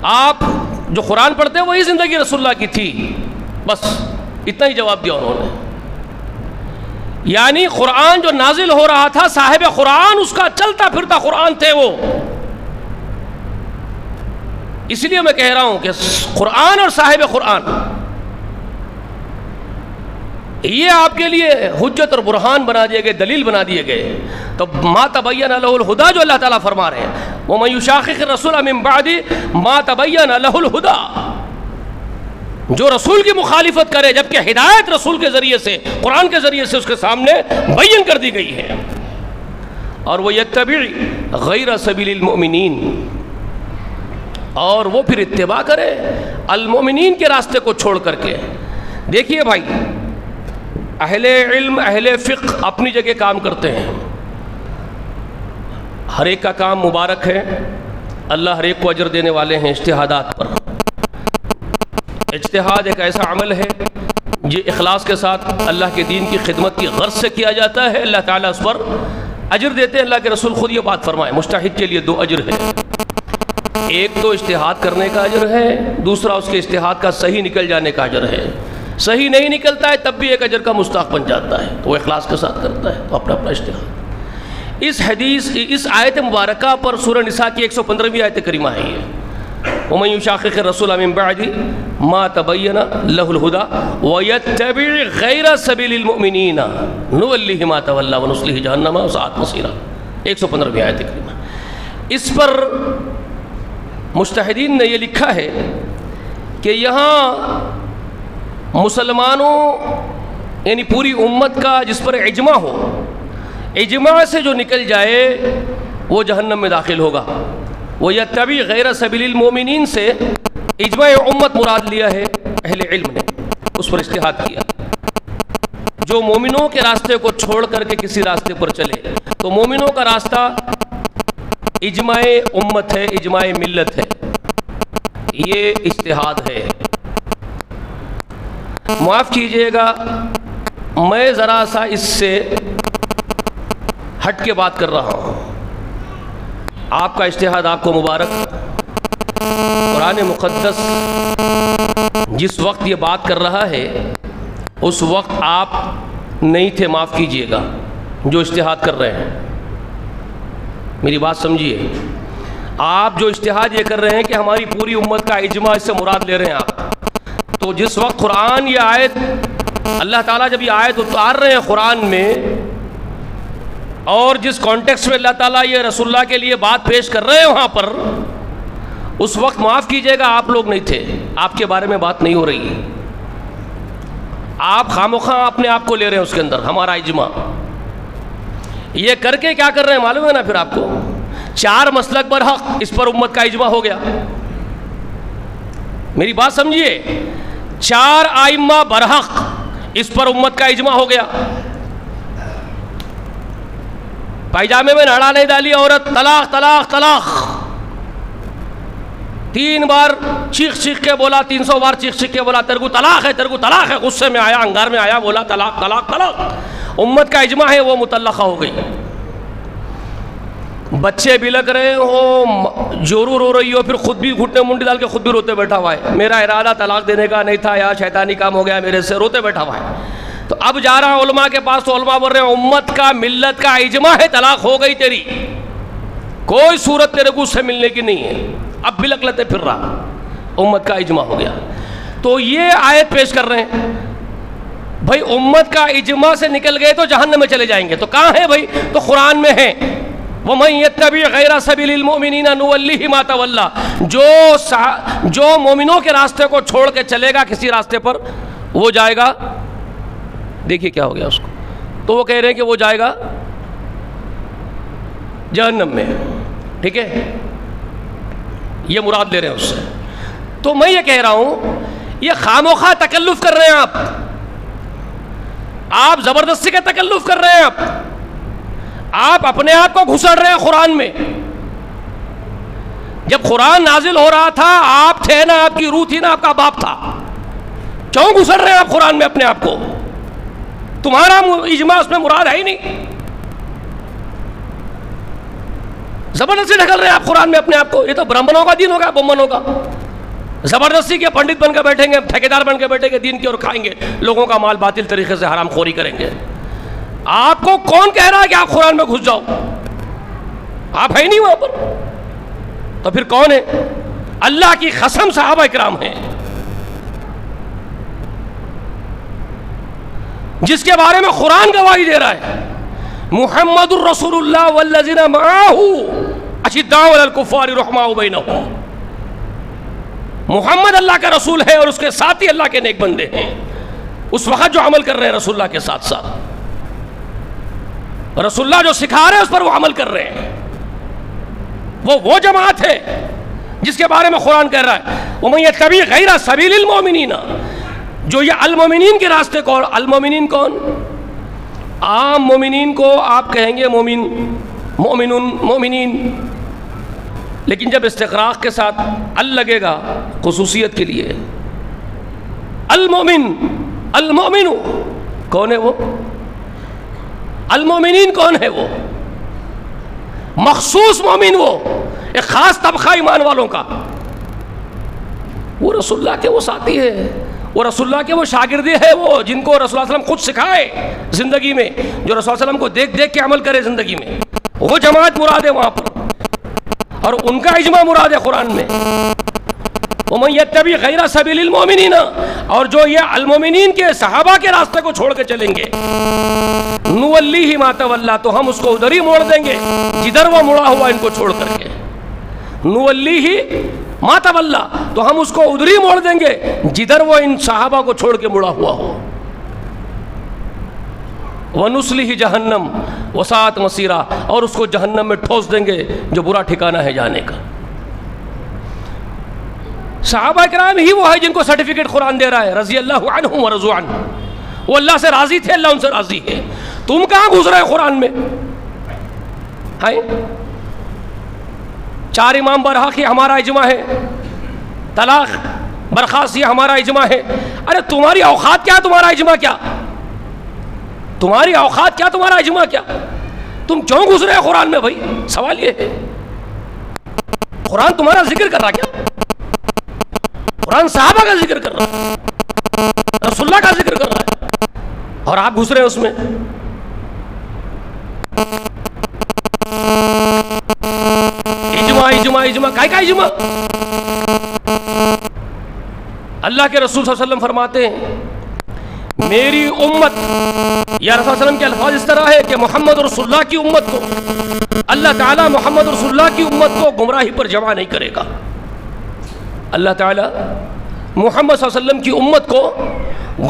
آپ جو قرآن پڑھتے ہیں وہی زندگی رسول اللہ کی تھی، بس اتنا ہی جواب دیا انہوں نے۔ یعنی قرآن جو نازل ہو رہا تھا، صاحب قرآن اس کا چلتا پھرتا قرآن تھے وہ۔ اس لیے میں کہہ رہا ہوں کہ قرآن اور صاحب قرآن یہ آپ کے لیے حجت اور برہان بنا دیے گئے، دلیل بنا دیے گئے۔ تو ما تبین لہ الہدیٰ جو اللہ تعالیٰ فرما رہے ہیں، وَمَن یُشَاقِقِ الرَّسُولَ مِن بَعْدِ مَا تَبَیَّنَ لَهُ الْہُدیٰ، جو رسول کی مخالفت کرے جبکہ ہدایت رسول کے ذریعے سے، قرآن کے ذریعے سے اس کے سامنے بیان کر دی گئی ہے، اور وہ یتبع غیر سبیل المؤمنین، اور وہ پھر اتباع کرے المؤمنین کے راستے کو چھوڑ کر کے۔ دیکھیے بھائی، اہل علم اہل فقہ اپنی جگہ کام کرتے ہیں، ہر ایک کا کام مبارک ہے، اللہ ہر ایک کو اجر دینے والے ہیں اجتہادات پر۔ اجتہاد ایک ایسا عمل ہے جو اخلاص کے ساتھ اللہ کے دین کی خدمت کی غرض سے کیا جاتا ہے، اللہ تعالیٰ اس پر اجر دیتے ہیں۔ اللہ کے رسول خود یہ بات فرمائے، مجتہد کے لیے 2 اجر ہے، ایک تو اجتہاد کرنے کا اجر ہے، دوسرا اس کے اجتہاد کا صحیح نکل جانے کا اجر ہے۔ صحیح نہیں نکلتا ہے تب بھی ایک اجر کا مستحق بن جاتا ہے، تو وہ اخلاص کے ساتھ کرتا ہے، تو اپنا اپنا اجتہاد۔ اس آیت مبارکہ پر سورہ نساء کی 115ویں آیت کریمہ ہے یہ، وَمَن يُشَاقِقِ الرَّسُولَ مِن بَعْدِ مَا تَبَيَّنَ لَهُ الْهُدَىٰ وَيَتَّبِعْ غَيْرَ سَبِيلِ الْمُؤْمِنِينَ نُوَلِّهِ مَا تَوَلَّىٰ وَنُصْلِهِ جَهَنَّمَ وَسَاءَتْ مَصِيرًا، 115ویں آیت کریمہ۔ اس پر مجتہدین نے یہ لکھا ہے کہ یہاں مسلمانوں یعنی پوری امت کا جس پر اجماع ہو، اجماع سے جو نکل جائے وہ جہنم میں داخل ہوگا۔ وہ یتبع غیر سبیل المومنین سے اجماع امت مراد لیا ہے اہل علم نے، اس پر اجتہاد کیا۔ جو مومنوں کے راستے کو چھوڑ کر کے کسی راستے پر چلے، تو مومنوں کا راستہ اجماع امت ہے، اجماع ملت ہے، یہ اجتہاد ہے۔ معاف کیجئے گا، میں ذرا سا اس سے ہٹ کے بات کر رہا ہوں۔ آپ کا اجتہاد آپ کو مبارک۔ قرآن مقدس جس وقت یہ بات کر رہا ہے اس وقت آپ نہیں تھے، معاف کیجئے گا، جو اجتہاد کر رہے ہیں۔ میری بات سمجھیے، آپ جو اجتہاد یہ کر رہے ہیں کہ ہماری پوری امت کا اجماع، اس سے مراد لے رہے ہیں آپ، تو جس وقت قرآن یہ آیت اللہ تعالیٰ جب یہ آیت اتار رہے ہیں قرآن میں، اور جس کانٹیکس میں اللہ تعالیٰ یہ رسول اللہ کے لیے بات پیش کر رہے ہیں وہاں پر، اس وقت معاف کیجئے گا آپ لوگ نہیں تھے، آپ کے بارے میں بات نہیں ہو رہی ہے۔ آپ خامخواہ اپنے آپ کو لے رہے ہیں اس کے اندر، ہمارا اجماع۔ یہ کر کے کیا کر رہے ہیں معلوم ہے نا پھر آپ کو؟ 4 مسلک برحق، اس پر امت کا اجماع ہو گیا۔ میری بات سمجھیے، 4 ائمہ برحق، اس پر امت کا اجماع ہو گیا۔ پائجامے میں ناڑا نہیں ڈالی عورت، طلاق طلاق طلاق، 3 بار چیخ چیخ کے بولا، 300 بار چیخ چیخ کے بولا تیرے کو طلاق ہے، تیرے کو طلاق ہے، غصے میں آیا، انگار میں آیا، بولا طلاق طلاق طلاق، امت کا اجماع ہے وہ مطلقہ ہو گئی۔ بچے بلک رہے ہو، جورو رو رہی ہو، پھر خود بھی گھٹنے منڈی ڈال کے خود بھی روتے بیٹھا ہوا ہے، میرا ارادہ طلاق دینے کا نہیں تھا، یا شیطانی کام ہو گیا میرے سے، روتے بیٹھا ہوا ہے۔ تو اب جا رہا علماء کے پاس، تو علماء بول رہے ہیں امت کا ملت کا اجماع ہے، طلاق ہو گئی تیری، کوئی صورت تیرے کو اس سے ملنے کی نہیں ہے، اب بلک لیتے پھر رہا، امت کا اجماع ہو گیا۔ تو یہ آیت پیش کر رہے ہیں بھائی امت کا اجماع سے نکل گئے تو جہنم میں چلے جائیں گے، تو کہاں ہے بھائی؟ تو قرآن میں ہے، وَمَن يَتَّبِعْ غَيْرَ سَبِيلِ الْمُؤْمِنِينَ نُوَلِّهِ مَا تَوَلَّىٰ، جو مومنوں کے راستے کو چھوڑ کے چلے گا کسی راستے پر، وہ جائے گا، دیکھیے کیا ہو گیا اس کو، تو وہ کہہ رہے ہیں کہ وہ جائے گا جہنم میں، ٹھیک ہے، یہ مراد لے رہے ہیں اس سے۔ تو میں یہ کہہ رہا ہوں، یہ خاموخواہ تکلف کر رہے ہیں آپ زبردستی کا تکلف کر رہے ہیں، آپ اپنے آپ کو گھسڑ رہے ہیں قرآن میں۔ جب قرآن نازل ہو رہا تھا آپ تھے نا، آپ کی روح تھی نا، آپ کا باپ تھا، کیوں گھسڑ رہے ہیں آپ قرآن میں اپنے آپ کو؟ تمہارا اجماع اس میں مراد ہے ہی نہیں، زبردستی ڈھکل رہے ہیں آپ قرآن میں اپنے آپ کو۔ یہ تو برہمنوں کا دین ہوگا، بمنوں کا۔ زبردستی کے پنڈت بن کے بیٹھیں گے، ٹھیکیدار بن کے بیٹھیں گے دین کی، اور کھائیں گے لوگوں کا مال باطل طریقے سے حرام خوری کریں گے۔ آپ کو کون کہہ رہا ہے کہ آپ قرآن میں گھس جاؤ؟ آپ ہے نہیں وہاں پر، تو پھر کون ہے؟ اللہ کی قسم صحابہ کرام ہیں جس کے بارے میں قرآن گواہی دے رہا ہے، محمد الرسول اللہ والذین معہ اشداء علی الکفار رحماء بینہم۔ محمد اللہ کا رسول ہے اور اس کے ساتھ ہی اللہ کے نیک بندے ہیں، اس وقت جو عمل کر رہے ہیں رسول اللہ کے ساتھ ساتھ، رسول اللہ جو سکھا رہے ہیں اس پر وہ عمل کر رہے ہیں۔ وہ جماعت ہے جس کے بارے میں قرآن کہہ رہا ہے وَمَن يَتَّبِعْ غَيْرَ سَبِيلِ الْمُؤْمِنِينَ، جو یہ المومنین کے راستے کو، اور المومنین کون؟ عام مومنین کو آپ کہیں گے مومن، مومنون، مومنین، لیکن جب استغراق کے ساتھ ال لگے گا خصوصیت کے لیے، المومن، المومن کون ہے وہ؟ المومنین کون ہے وہ؟ مخصوص مومن، وہ ایک خاص طبقہ ایمان والوں کا، وہ رسول اللہ کے وہ ساتھی ہے، وہ رسول اللہ کے وہ شاگردی ہے، وہ جن کو رسول اللہ علیہ وسلم خود سکھائے زندگی میں، جو رسول اللہ علیہ وسلم کو دیکھ دیکھ کے عمل کرے زندگی میں، وہ جماعت مراد ہے وہاں پر، اور ان کا اجماع مراد ہے قرآن میں۔ وَمَن يَتَّبِعْ غَيْرَ سَبِيلِ الْمُؤْمِنِينَ، اور جو یہ المومنین کے صحابہ کے راستے کو چھوڑ کے چلیں گے، نُوَلِّهِ مَا تَوَلَّى، تو ہم اس کو ادھر ہی موڑ دیں گے جدھر وہ مڑا ہوا ان کو چھوڑ کر کے، نُوَلِّهِ مَا تَوَلَّى، تو ہم اس کو ادھر ہی موڑ دیں گے جدھر وہ ان صحابہ کو چھوڑ کے مڑا ہوا ہو، وَنُصْلِهِ جَهَنَّمَ وَسَاءَتْ مَصِيرًا، اور اس کو جہنم میں ٹھوس دیں گے جو برا ٹھکانہ ہے جانے کا۔ صحابہ کرام ہی وہ ہے جن کو سرٹیفکیٹ قرآن دے رہا ہے رضی اللہ عنہم ورضوا عنہ، وہ اللہ سے راضی تھے، اللہ ان سے راضی ہے۔ تم کہاں گھس رہے قرآن میں؟ چار امام برحق یہ ہمارا اجماع ہے، طلاق برخاست یہ ہمارا اجماع ہے۔ ارے تمہاری اوقات کیا، تمہارا اجماع کیا؟ تمہاری اوقات کیا، تمہارا اجماع کیا؟ تم کیوں گھس رہے قرآن میں بھائی؟ سوال یہ ہے، قرآن تمہارا ذکر کر رہا کیا؟ قرآن صحابہ کا ذکر کر رہا ہے، رسول اللہ کا ذکر کر رہا ہے، اور آپ گھس رہے ہیں اس میں۔ اجماع اجماع اجماع، کا اجماع؟ اللہ کے رسول صلی اللہ علیہ وسلم فرماتے ہیں میری امت، یا رسول اللہ علیہ وسلم کے الفاظ اس طرح ہے کہ محمد رسول اللہ کی امت کو اللہ تعالیٰ محمد رسول اللہ کی امت کو گمراہی پر جمع نہیں کرے گا۔ اللہ تعالیٰ محمد صلی اللہ علیہ وسلم کی امت کو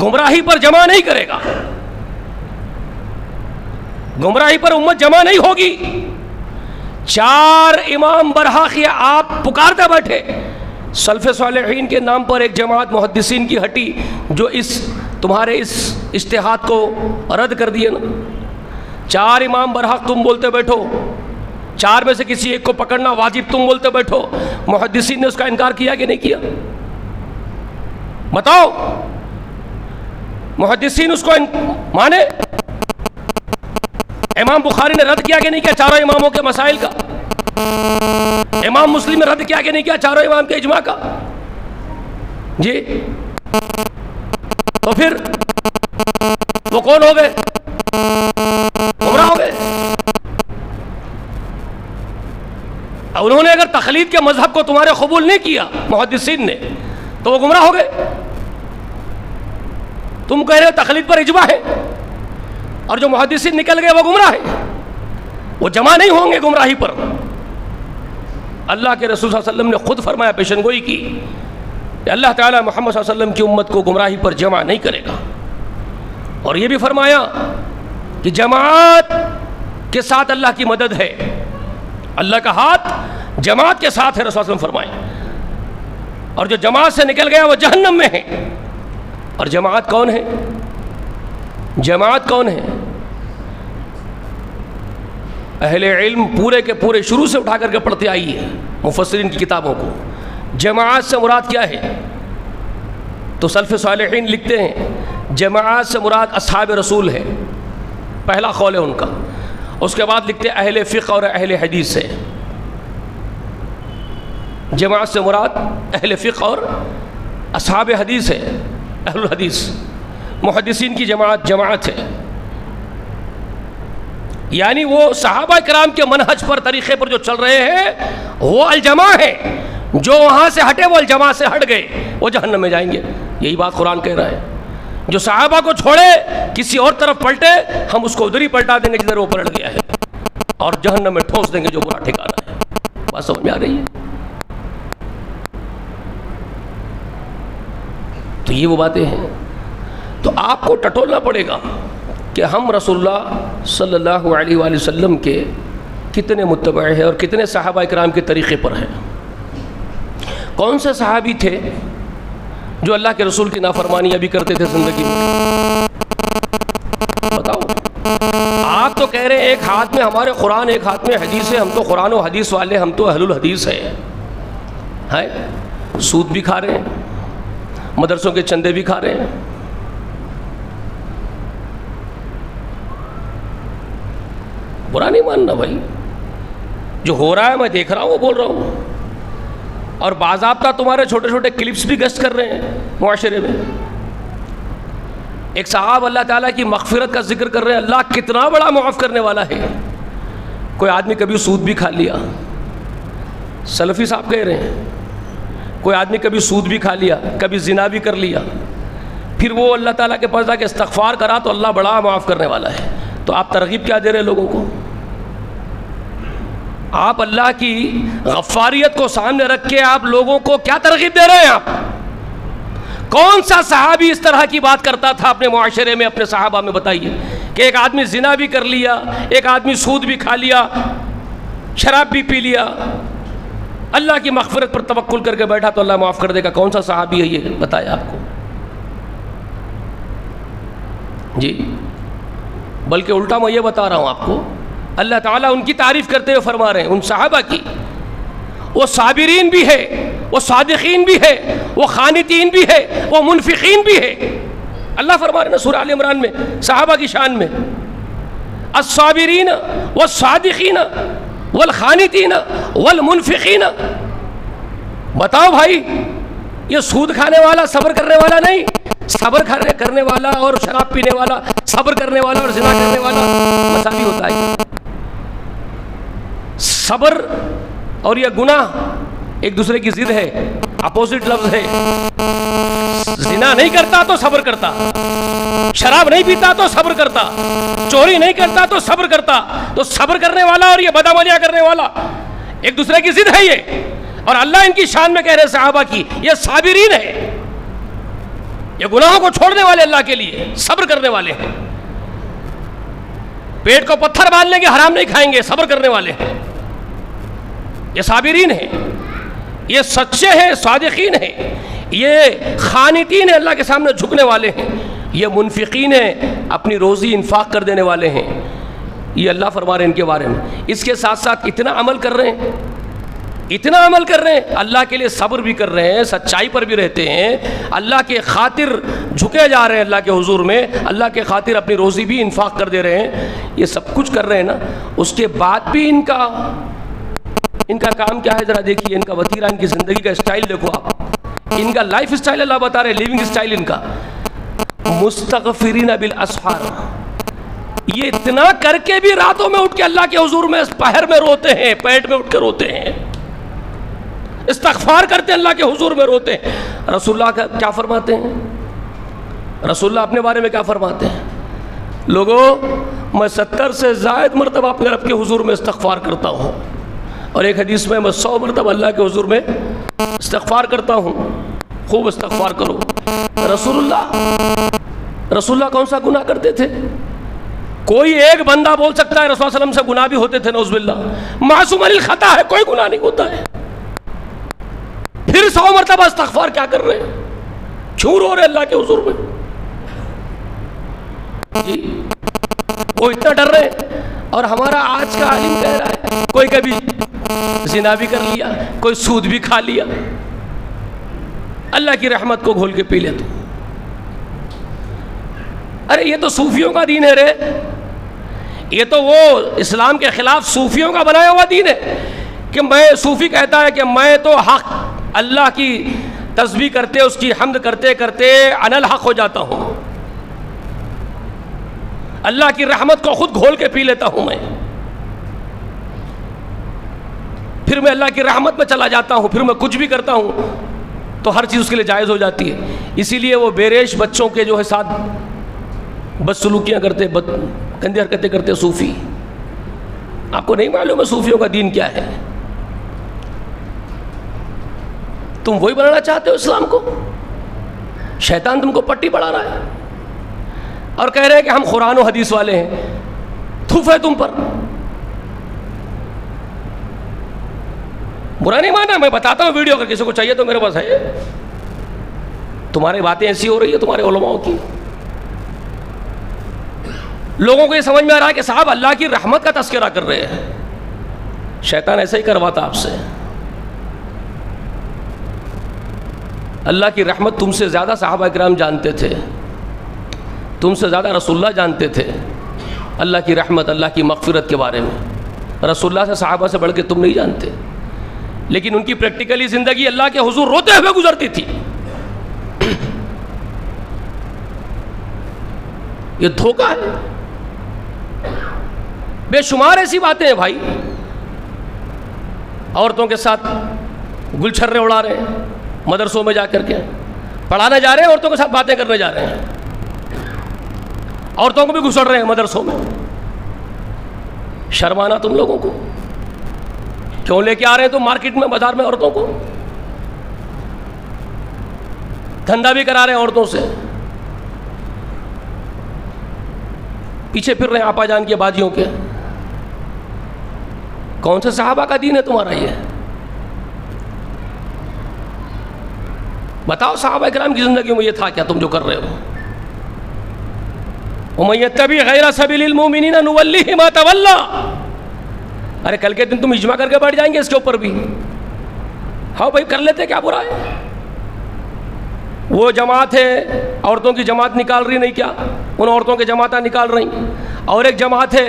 گمراہی پر جمع نہیں کرے گا، گمراہی پر امت جمع نہیں ہوگی۔ چار امام برحق یہ آپ پکارتے بیٹھے، سلف صالحین کے نام پر ایک جماعت محدثین کی ہٹی جو اس تمہارے اس اجتہاد کو رد کر دیے نا۔ چار امام برحق تم بولتے بیٹھو، چار میں سے کسی ایک کو پکڑنا واجب تم بولتے بیٹھو، محدثین نے اس کا انکار کیا کہ نہیں کیا؟ بتاؤ، محدثین اس کو مانے؟ امام بخاری نے رد کیا کہ نہیں کیا چاروں اماموں کے مسائل کا؟ امام مسلم نے رد کیا کہ نہیں کیا چاروں امام کے اجماع کا؟ جی تو پھر وہ کون ہو گئے؟ گمراہ ہو گئے۔ انہوں نے اگر تقلید کے مذہب کو تمہارے قبول نہیں کیا محدثین نے تو وہ گمراہ ہو گئے۔ تم کہہ رہے ہو تقلید پر اجماع ہے، اور جو محدثین نکل گئے وہ گمراہ ہے، وہ جمع نہیں ہوں گے گمراہی پر۔ اللہ کے رسول صلی اللہ علیہ وسلم نے خود فرمایا، پیشن گوئی کی کہ اللہ تعالیٰ محمد صلی اللہ علیہ وسلم کی امت کو گمراہی پر جمع نہیں کرے گا، اور یہ بھی فرمایا کہ جماعت کے ساتھ اللہ کی مدد ہے، اللہ کا ہاتھ جماعت کے ساتھ ہے، رسول صلی اللہ علیہ وسلم فرمائے، اور جو جماعت سے نکل گیا وہ جہنم میں ہے۔ اور جماعت کون ہے؟ جماعت کون ہے؟ اہل علم پورے کے پورے شروع سے اٹھا کر کے پڑھتے آئی ہے مفسرین کی کتابوں کو، جماعت سے مراد کیا ہے؟ تو سلف صالحین لکھتے ہیں جماعت سے مراد اصحاب رسول ہے، پہلا قول ہے ان کا۔ اس کے بعد لکھتے اہل فقہ اور اہل حدیث ہے۔ جماعت سے مراد اہل فقہ اور اصحاب حدیث ہے، اہل الحدیث، محدثین کی جماعت ہے، یعنی وہ صحابہ کرام کے منہج پر، طریقے پر جو چل رہے ہیں وہ الجماع ہے، جو وہاں سے ہٹے وہ الجماع سے ہٹ گئے، وہ جہنم میں جائیں گے. یہی بات قرآن کہہ رہا ہے. جو صحابہ کو چھوڑے کسی اور طرف پلٹے، ہم اس کو ادھر ہی پلٹا دیں گے جدھر وہ پلٹ گیا ہے، اور جہنم میں ٹھونس دیں گے جو برا ٹھکانا ہے. بات سمجھ میں آ رہی ہے؟ تو یہ وہ باتیں ہیں. تو آپ کو ٹٹولنا پڑے گا کہ ہم رسول اللہ صلی اللہ علیہ وآلہ وسلم کے کتنے متبع ہیں اور کتنے صحابہ کرام کے طریقے پر ہیں. کون سے صحابی تھے جو اللہ کے رسول کی نافرمانی ابھی کرتے تھے زندگی میں؟ بتاؤ. آپ تو کہہ رہے ہیں ایک ہاتھ میں ہمارے قرآن، ایک ہاتھ میں حدیث ہے، ہم تو قرآن و حدیث والے، ہم تو اہل الحدیث ہیں. سود بھی کھا رہے ہیں، مدرسوں کے چندے بھی کھا رہے ہیں. برا نہیں ماننا بھائی، جو ہو رہا ہے میں دیکھ رہا ہوں، وہ بول رہا ہوں. اور باضابطہ تمہارے چھوٹے چھوٹے کلپس بھی گشت کر رہے ہیں معاشرے میں. ایک صاحب اللہ تعالیٰ کی مغفرت کا ذکر کر رہے ہیں، اللہ کتنا بڑا معاف کرنے والا ہے. کوئی آدمی کبھی سود بھی کھا لیا، سلفی صاحب کہہ رہے ہیں، کوئی آدمی کبھی سود بھی کھا لیا، کبھی زنا بھی کر لیا، پھر وہ اللہ تعالیٰ کے پاس جا کے استغفار کرا تو اللہ بڑا معاف کرنے والا ہے. تو آپ ترغیب کیا دے رہے ہیں لوگوں کو؟ آپ اللہ کی غفاریت کو سامنے رکھ کے آپ لوگوں کو کیا ترغیب دے رہے ہیں؟ آپ کون سا صحابی اس طرح کی بات کرتا تھا اپنے معاشرے میں، اپنے صحابہ میں؟ بتائیے کہ ایک آدمی زنا بھی کر لیا، ایک آدمی سود بھی کھا لیا، شراب بھی پی لیا، اللہ کی مغفرت پر توکل کر کے بیٹھا تو اللہ معاف کر دے گا. کون سا صحابی ہے یہ؟ بتایا آپ کو. جی بلکہ الٹا میں یہ بتا رہا ہوں آپ کو، اللہ تعالیٰ ان کی تعریف کرتے ہوئے فرما رہے ہیں، ان صحابہ کی. وہ صابرین بھی ہے، وہ صادقین بھی ہے، وہ خانتین بھی ہے، وہ منفقین بھی ہے. اللہ فرما رہے ہیں سورہ آل عمران میں صحابہ کی شان میں، الصابرین والصادقین والخانتین والمنفقین. بتاؤ بھائی، یہ سود کھانے والا صبر کرنے والا نہیں، صبر کرنے والا اور شراب پینے والا، صبر کرنے والا اور زنا کرنے والا مساوی ہوتا ہے؟ صبر اور یہ گناہ ایک دوسرے کی ضد ہے، اپوزٹ لفظ ہے. زنا نہیں کرتا تو صبر کرتا، شراب نہیں پیتا تو صبر کرتا، چوری نہیں کرتا تو صبر کرتا. تو صبر کرنے والا اور یہ بدعملیاں کرنے والا ایک دوسرے کی ضد ہے یہ. اور اللہ ان کی شان میں کہہ رہے صحابہ کی، یہ صابرین ہے، یہ گناہوں کو چھوڑنے والے، اللہ کے لیے صبر کرنے والے ہیں. پیٹ کو پتھر باندھ لیں گے، حرام نہیں کھائیں گے، صبر کرنے والے ہیں. یہ صابرین ہیں، یہ سچے ہیں، صادقین ہیں. یہ خانتین ہیں، اللہ کے سامنے جھکنے والے ہیں. یہ منفقین ہیں، اپنی روزی انفاق کر دینے والے ہیں. یہ اللہ فرما رہے ہیں ان کے بارے میں. اس کے ساتھ ساتھ اتنا عمل کر رہے ہیں، اتنا عمل کر رہے ہیں، اللہ کے لیے صبر بھی کر رہے ہیں، سچائی پر بھی رہتے ہیں، اللہ کے خاطر جھکے جا رہے ہیں اللہ کے حضور میں، اللہ کے خاطر اپنی روزی بھی انفاق کر دے رہے ہیں. یہ سب کچھ کر رہے ہیں نا، اس کے بعد بھی ان کا کام کیا ہے؟ ذرا دیکھیے ان کا وتیرہ، ان کی زندگی کا اسٹائل دیکھو آپ. ان کا لائف اسٹائل اللہ بتا رہے، لیونگ اسٹائل ان کا. مستغفرین بالاسحار، یہ اتنا کر کے بھی راتوں میں اٹھ کے اللہ کے حضور میں پہر میں روتے ہیں، پیٹ میں اٹھ کے روتے ہیں، استغفار کرتے ہیں، اللہ کے حضور میں روتے ہیں. رسول اللہ کیا فرماتے ہیں؟ رسول اللہ اپنے بارے میں کیا فرماتے ہیں؟ لوگوں، میں 70 سے زائد مرتبہ اپنے رب کے حضور میں استغفار کرتا ہوں، اور ایک حدیث میں 100 مرتبہ اللہ کے حضور میں استغفار کرتا ہوں. خوب استغفار کرو. رسول اللہ کون سا گناہ کرتے تھے؟ کوئی ایک بندہ بول سکتا ہے رسول اللہ صلی اللہ علیہ وسلم سے گناہ بھی ہوتے تھے؟ نعوذ باللہ. معصوم عن الخطا ہے، کوئی گناہ نہیں ہوتا ہے. پھر 100 مرتبہ استغفار کیا کر رہے ہیں؟ کیوں رو رہے اللہ کے حضور میں؟ جی وہ اتنا ڈر رہے ہیں. اور ہمارا آج کا عالم کہہ رہا ہے کوئی کبھی زنا بھی کر لیا، کوئی سود بھی کھا لیا، اللہ کی رحمت کو گھول کے پی لے. تو ارے یہ تو صوفیوں کا دین ہے رے، یہ تو وہ اسلام کے خلاف صوفیوں کا بنایا ہوا دین ہے کہ میں صوفی کہتا ہے کہ میں تو حق اللہ کی تسبیح کرتے اس کی حمد کرتے کرتے عن الحق ہو جاتا ہوں، اللہ کی رحمت کو خود گھول کے پی لیتا ہوں میں، پھر میں اللہ کی رحمت میں چلا جاتا ہوں، پھر میں کچھ بھی کرتا ہوں تو ہر چیز اس کے لیے جائز ہو جاتی ہے۔ اسی لیے وہ بیریش بچوں کے جو ہے ساتھ بدسلوکیاں کرتے، گندی حرکتیں کرتے صوفی۔ آپ کو نہیں معلوم ہے صوفیوں کا دین کیا ہے؟ تم وہی بنانا چاہتے ہو اسلام کو؟ شیطان تم کو پٹی پڑھا رہا ہے اور کہہ رہے ہیں کہ ہم قرآن و حدیث والے ہیں، تھوف ہے تم پر۔ برا نہیں مانا، میں بتاتا ہوں ویڈیو، اگر کسی کو چاہیے تو میرے پاس ہے۔ تمہاری باتیں ایسی ہو رہی ہے تمہارے علماء کی، لوگوں کو یہ سمجھ میں آ رہا ہے کہ صاحب اللہ کی رحمت کا تذکرہ کر رہے ہیں۔ شیطان ایسا ہی کرواتا آپ سے۔ اللہ کی رحمت تم سے زیادہ صحابہ کرام جانتے تھے، تم سے زیادہ رسول اللہ جانتے تھے اللہ کی رحمت، اللہ کی مغفرت کے بارے میں۔ رسول اللہ سے صحابہ سے بڑھ کے تم نہیں جانتے، لیکن ان کی پریکٹیکلی زندگی اللہ کے حضور روتے ہوئے گزرتی تھی۔ یہ دھوکہ ہے، بے شمار ایسی باتیں ہیں بھائی۔ عورتوں کے ساتھ گلچھرے اڑا رہے ہیں مدرسوں میں جا کر کے، پڑھانے جا رہے ہیں، عورتوں کے ساتھ باتیں کرنے جا رہے ہیں، عورتوں کو بھی گھسڑ رہے ہیں مدرسوں میں۔ شرمانا تم لوگوں کو، کیوں لے کے آ رہے ہیں تم مارکیٹ میں، بازار میں عورتوں کو؟ دھندا بھی کرا رہے ہیں عورتوں سے، پیچھے پھر رہے ہیں آپا جان کے باجیوں کے۔ کون سے صحابہ کا دین ہے تمہارا یہ؟ بتاؤ صحابہ کرام کی زندگی میں یہ تھا کیا تم جو کر رہے ہو؟ وَمَن يَتَّبِعْ غَيْرَ سَبِيلِ الْمُؤْمِنِينَ نُوَلِّهِ مَا تَوَلَّىٰ۔ ارے کل کے دن تم اجماع کر کے بیٹھ جائیں گے اس کے اوپر بھی۔ ہاں بھائی کر لیتے، کیا برا ہے؟ وہ جماعت ہے، عورتوں کی جماعت نکال رہی نہیں کیا؟ ان عورتوں کی جماعتیں نکال رہی، اور ایک جماعت ہے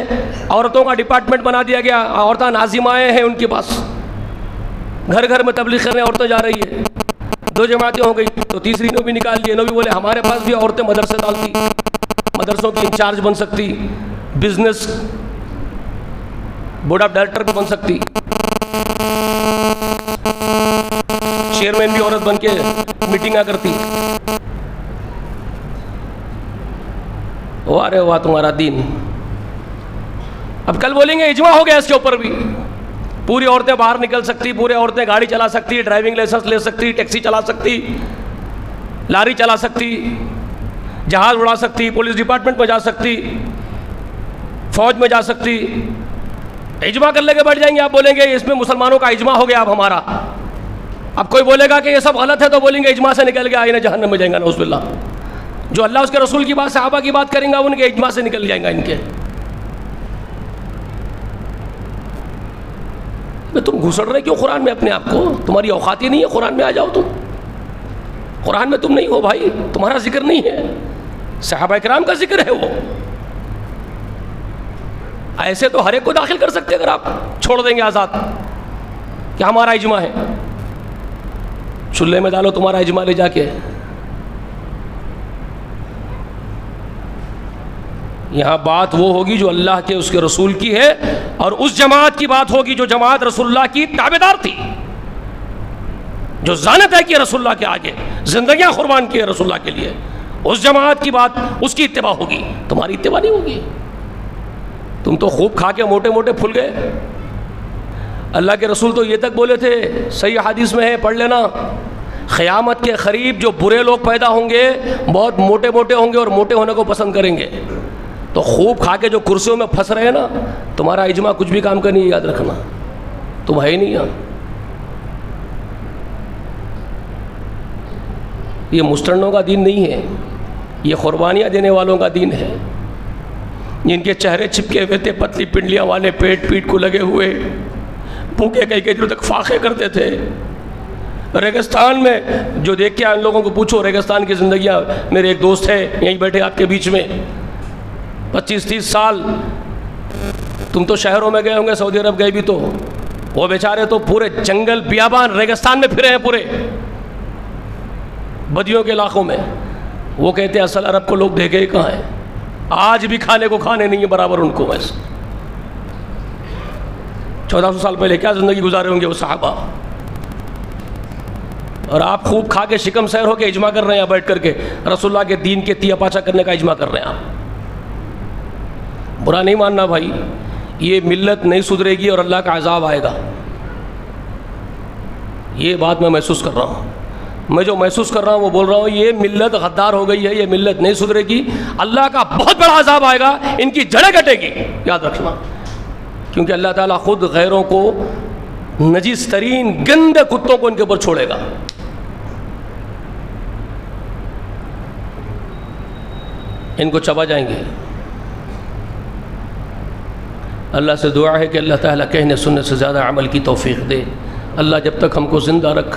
عورتوں کا ڈپارٹمنٹ بنا دیا گیا، عورتیں ناظمائیں ہیں ان کے پاس، گھر گھر میں تبلیغ کرنے عورتیں جا رہی ہے۔ دو جماعتیں ہو گئی تو تیسری نے بھی نکال دی، بھی بولے ہمارے پاس بھی عورتیں مدرسے ڈالتی، مدرسوں کی انچارج بن سکتی، بزنس بورڈ آف ڈائریکٹر بھی بن سکتی، چیئرمین بھی عورت بن کے میٹنگاں کرتی۔ واہ رے واہ تمہارا دین۔ اب کل بولیں گے اجماع ہو گیا اس کے اوپر بھی، پوری عورتیں باہر نکل سکتی، پورے عورتیں گاڑی چلا سکتی، ڈرائیونگ لائسنس لے سکتی، ٹیکسی چلا سکتی، لاری چلا سکتی، جہاز اڑا سکتی، پولیس ڈپارٹمنٹ میں جا سکتی، فوج میں جا سکتی۔ اجماع کر لے کے بیٹھ جائیں گے، آپ بولیں گے اس میں مسلمانوں کا اجماع ہو گیا اب ہمارا۔ اب کوئی بولے گا کہ یہ سب غلط ہے تو بولیں گے اجماع سے نکل کے آئینہ جہنم میں جائیں گا، نعوذ باللہ۔ جو اللہ اس کے رسول کی بات، صحابہ کی بات کریں گا، ان کے اجماع سے نکل جائیں گا ان کے۔ تم گھسڑ رہے کیوں قرآن میں اپنے آپ کو؟ تمہاری اوقات ہی نہیں ہے قرآن میں، آ جاؤ تم۔ قرآن میں تم نہیں ہو بھائی، تمہارا ذکر نہیں ہے، صحابہ کرام کا ذکر ہے وہ۔ ایسے تو ہر ایک کو داخل کر سکتے اگر آپ چھوڑ دیں گے آزاد کہ ہمارا اجماع ہے۔ چولہے میں ڈالو تمہارا اجماع لے جا کے۔ یہاں بات وہ ہوگی جو اللہ کے اس کے رسول کی ہے، اور اس جماعت کی بات ہوگی جو جماعت رسول اللہ کی تابعدار تھی، جو ذانت ہے کہ رسول اللہ کے آگے زندگیاں قربان کی ہے رسول اللہ کے لیے۔ اس جماعت کی بات، اس کی اتباع ہوگی، تمہاری اتباع نہیں ہوگی۔ تم تو خوب کھا کے موٹے موٹے پھول گئے۔ اللہ کے رسول تو یہ تک بولے تھے، صحیح حدیث میں ہے، پڑھ لینا، قیامت کے قریب جو برے لوگ پیدا ہوں گے بہت موٹے موٹے ہوں گے اور موٹے ہونے کو پسند کریں گے۔ تو خوب کھا کے جو کرسیوں میں پھنس رہے ہیں نا، تمہارا اجماع کچھ بھی کام کا نہیں ہے، یاد رکھنا، تم ہے ہی نہیں یہاں۔ یہ مستنڈوں کا دین نہیں ہے، یہ قربانیاں دینے والوں کا دین ہے، جن کے چہرے چپکے ہوئے تھے، پتلی پنڈلیاں والے، پیٹ پیٹ کو لگے ہوئے، بھوکے کئی دنوں تک فاقے کرتے تھے۔ ریگستان میں جو دیکھ کے ان لوگوں کو پوچھو ریگستان کی زندگیاں۔ میرے ایک دوست ہے یہیں بیٹھے آپ کے بیچ میں، 25-30 سال، تم تو شہروں میں گئے ہوں گے، سعودی عرب گئے بھی تو وہ بیچارے تو پورے جنگل بیابان ریگستان میں پھرے ہیں، پورے بدیوں کے علاقوں میں. وہ کہتے ہیں اصل عرب کو لوگ دیکھے کہاں ہیں، آج بھی کھانے کو کھانے نہیں ہے برابر ان کو. ویسے 1400 سال پہلے کیا زندگی گزارے ہوں گے وہ صحابہ، اور آپ خوب کھا کے شکم سیر ہو کے اجماع کر رہے ہیں بیٹھ کر کے، رسول اللہ کے دین کے تیا پاچا کرنے کا اجماع کر رہے ہیں آپ. برا نہیں ماننا بھائی، یہ ملت نہیں سدھرے گی اور اللہ کا عذاب آئے گا. یہ بات میں محسوس کر رہا ہوں. میں جو محسوس کر رہا ہوں وہ بول رہا ہوں، یہ ملت غدار ہو گئی ہے، یہ ملت نہیں سدھرے گی، اللہ کا بہت بڑا عذاب آئے گا، ان کی جڑیں کٹے گی، یاد رکھنا. کیونکہ اللہ تعالیٰ خود غیروں کو، نجس ترین گندے کتوں کو ان کے اوپر چھوڑے گا. ان کو چبا جائیں گے. اللہ سے دعا ہے کہ اللہ تعالیٰ کہنے سننے سے زیادہ عمل کی توفیق دے. اللہ جب تک ہم کو زندہ رکھ،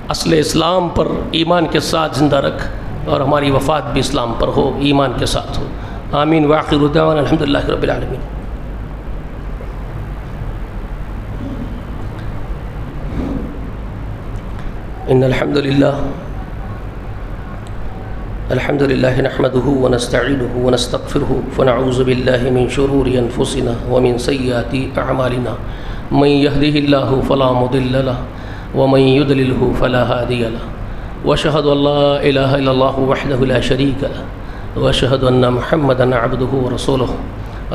اصل اسلام پر ایمان کے ساتھ زندہ رکھ، اور ہماری وفات بھی اسلام پر ہو، ایمان کے ساتھ ہو. آمین. وآخر دعوانا الحمدللہ رب العالمین. ان الحمد لله نحمده ونستعينه ونستغفره ونعوذ بالله من شرور انفسنا ومن سيئات اعمالنا من يهده الله فلا مضل له ومن يضلله فلا هادي له واشهد ان لا اله الا الله وحده لا شريك له واشهد ان محمدا عبده ورسوله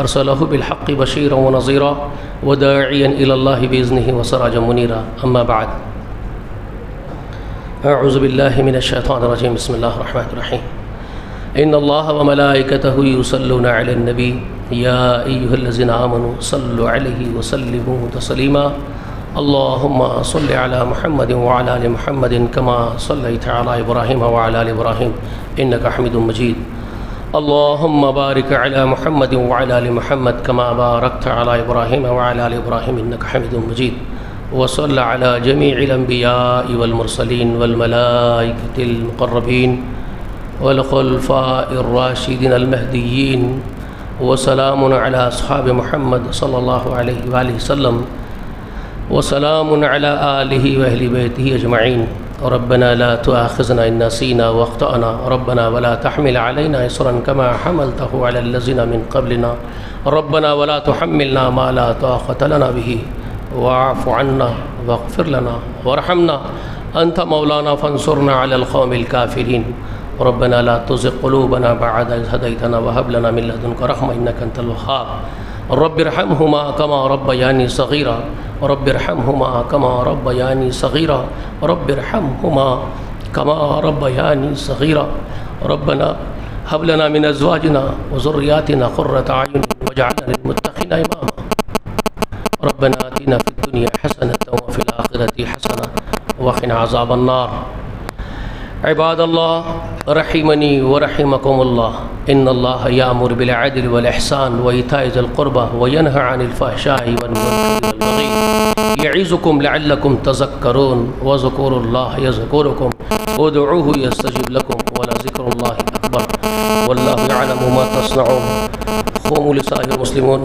ارسله بالحق بشيرا ونذيرا وداعيا الى الله باذنه وسراجا منيرا. اما بعد، اعوذ باللہ من الشیطان الرجیم. بسم اللہ الرحمن الرحیم. ان اللہ وملائکتہ یصلون علی النبی یا ایہا الذین آمنوا صلوا علیہ وسلموا تسلیما. اللہم صل علی محمد وعلی آل محمد کما صلیت علی ابراہیم وعلی آل ابراہیم انکا حمید مجید. اللہم بارک علی محمد وعلی آل محمد کما بارکت علی ابراہیم وعلی آل ابراہیم انکا حمید مجید. وصل على جميع الأنبياء والمرسلين والملائكة المقربين والخلفاء الراشدين المهديين وسلام على أصحاب محمد صلى الله عليه وآله وسلم وسلام على آله وأهل بيته أجمعين. ربنا لا تؤاخذنا إن نسينا واخطأنا ربنا ولا تحمل علينا إصرا كما حملته على الذين من قبلنا ربنا ولا تحملنا ما لا طاقة لنا به واعف عنا واغفر لنا وارحمنا أنت مولانا فانصرنا على القوم الكافرين. ربنا لا تزغ قلوبنا بعد إذ هديتنا وهب لنا من لدنك رحمة إنك أنت الوهاب. رب ارحمهما كما ربياني صغيرا رب ارحمهما كما ربياني صغيرا رب ارحمهما كما ربياني صغيرا. ربنا هب لنا من أزواجنا وذرياتنا قرة أعين واجعلنا للمتقين إماما. ربنا آتنا في الدنيا حسنة وفي الآخرة حسنة وقنا عذاب النار. عباد الله رحمني ورحمكم الله إن الله يأمر بالعدل والإحسان وإيتاء ذي القربى وينهى عن الفحشاء والمنكر والبغي يعظكم لعلكم تذكرون واذكروا الله يذكركم وادعوه يستجب لكم ولذكر الله أكبر والله يعلم ما تصنعون. قوموا لسائر المسلمون.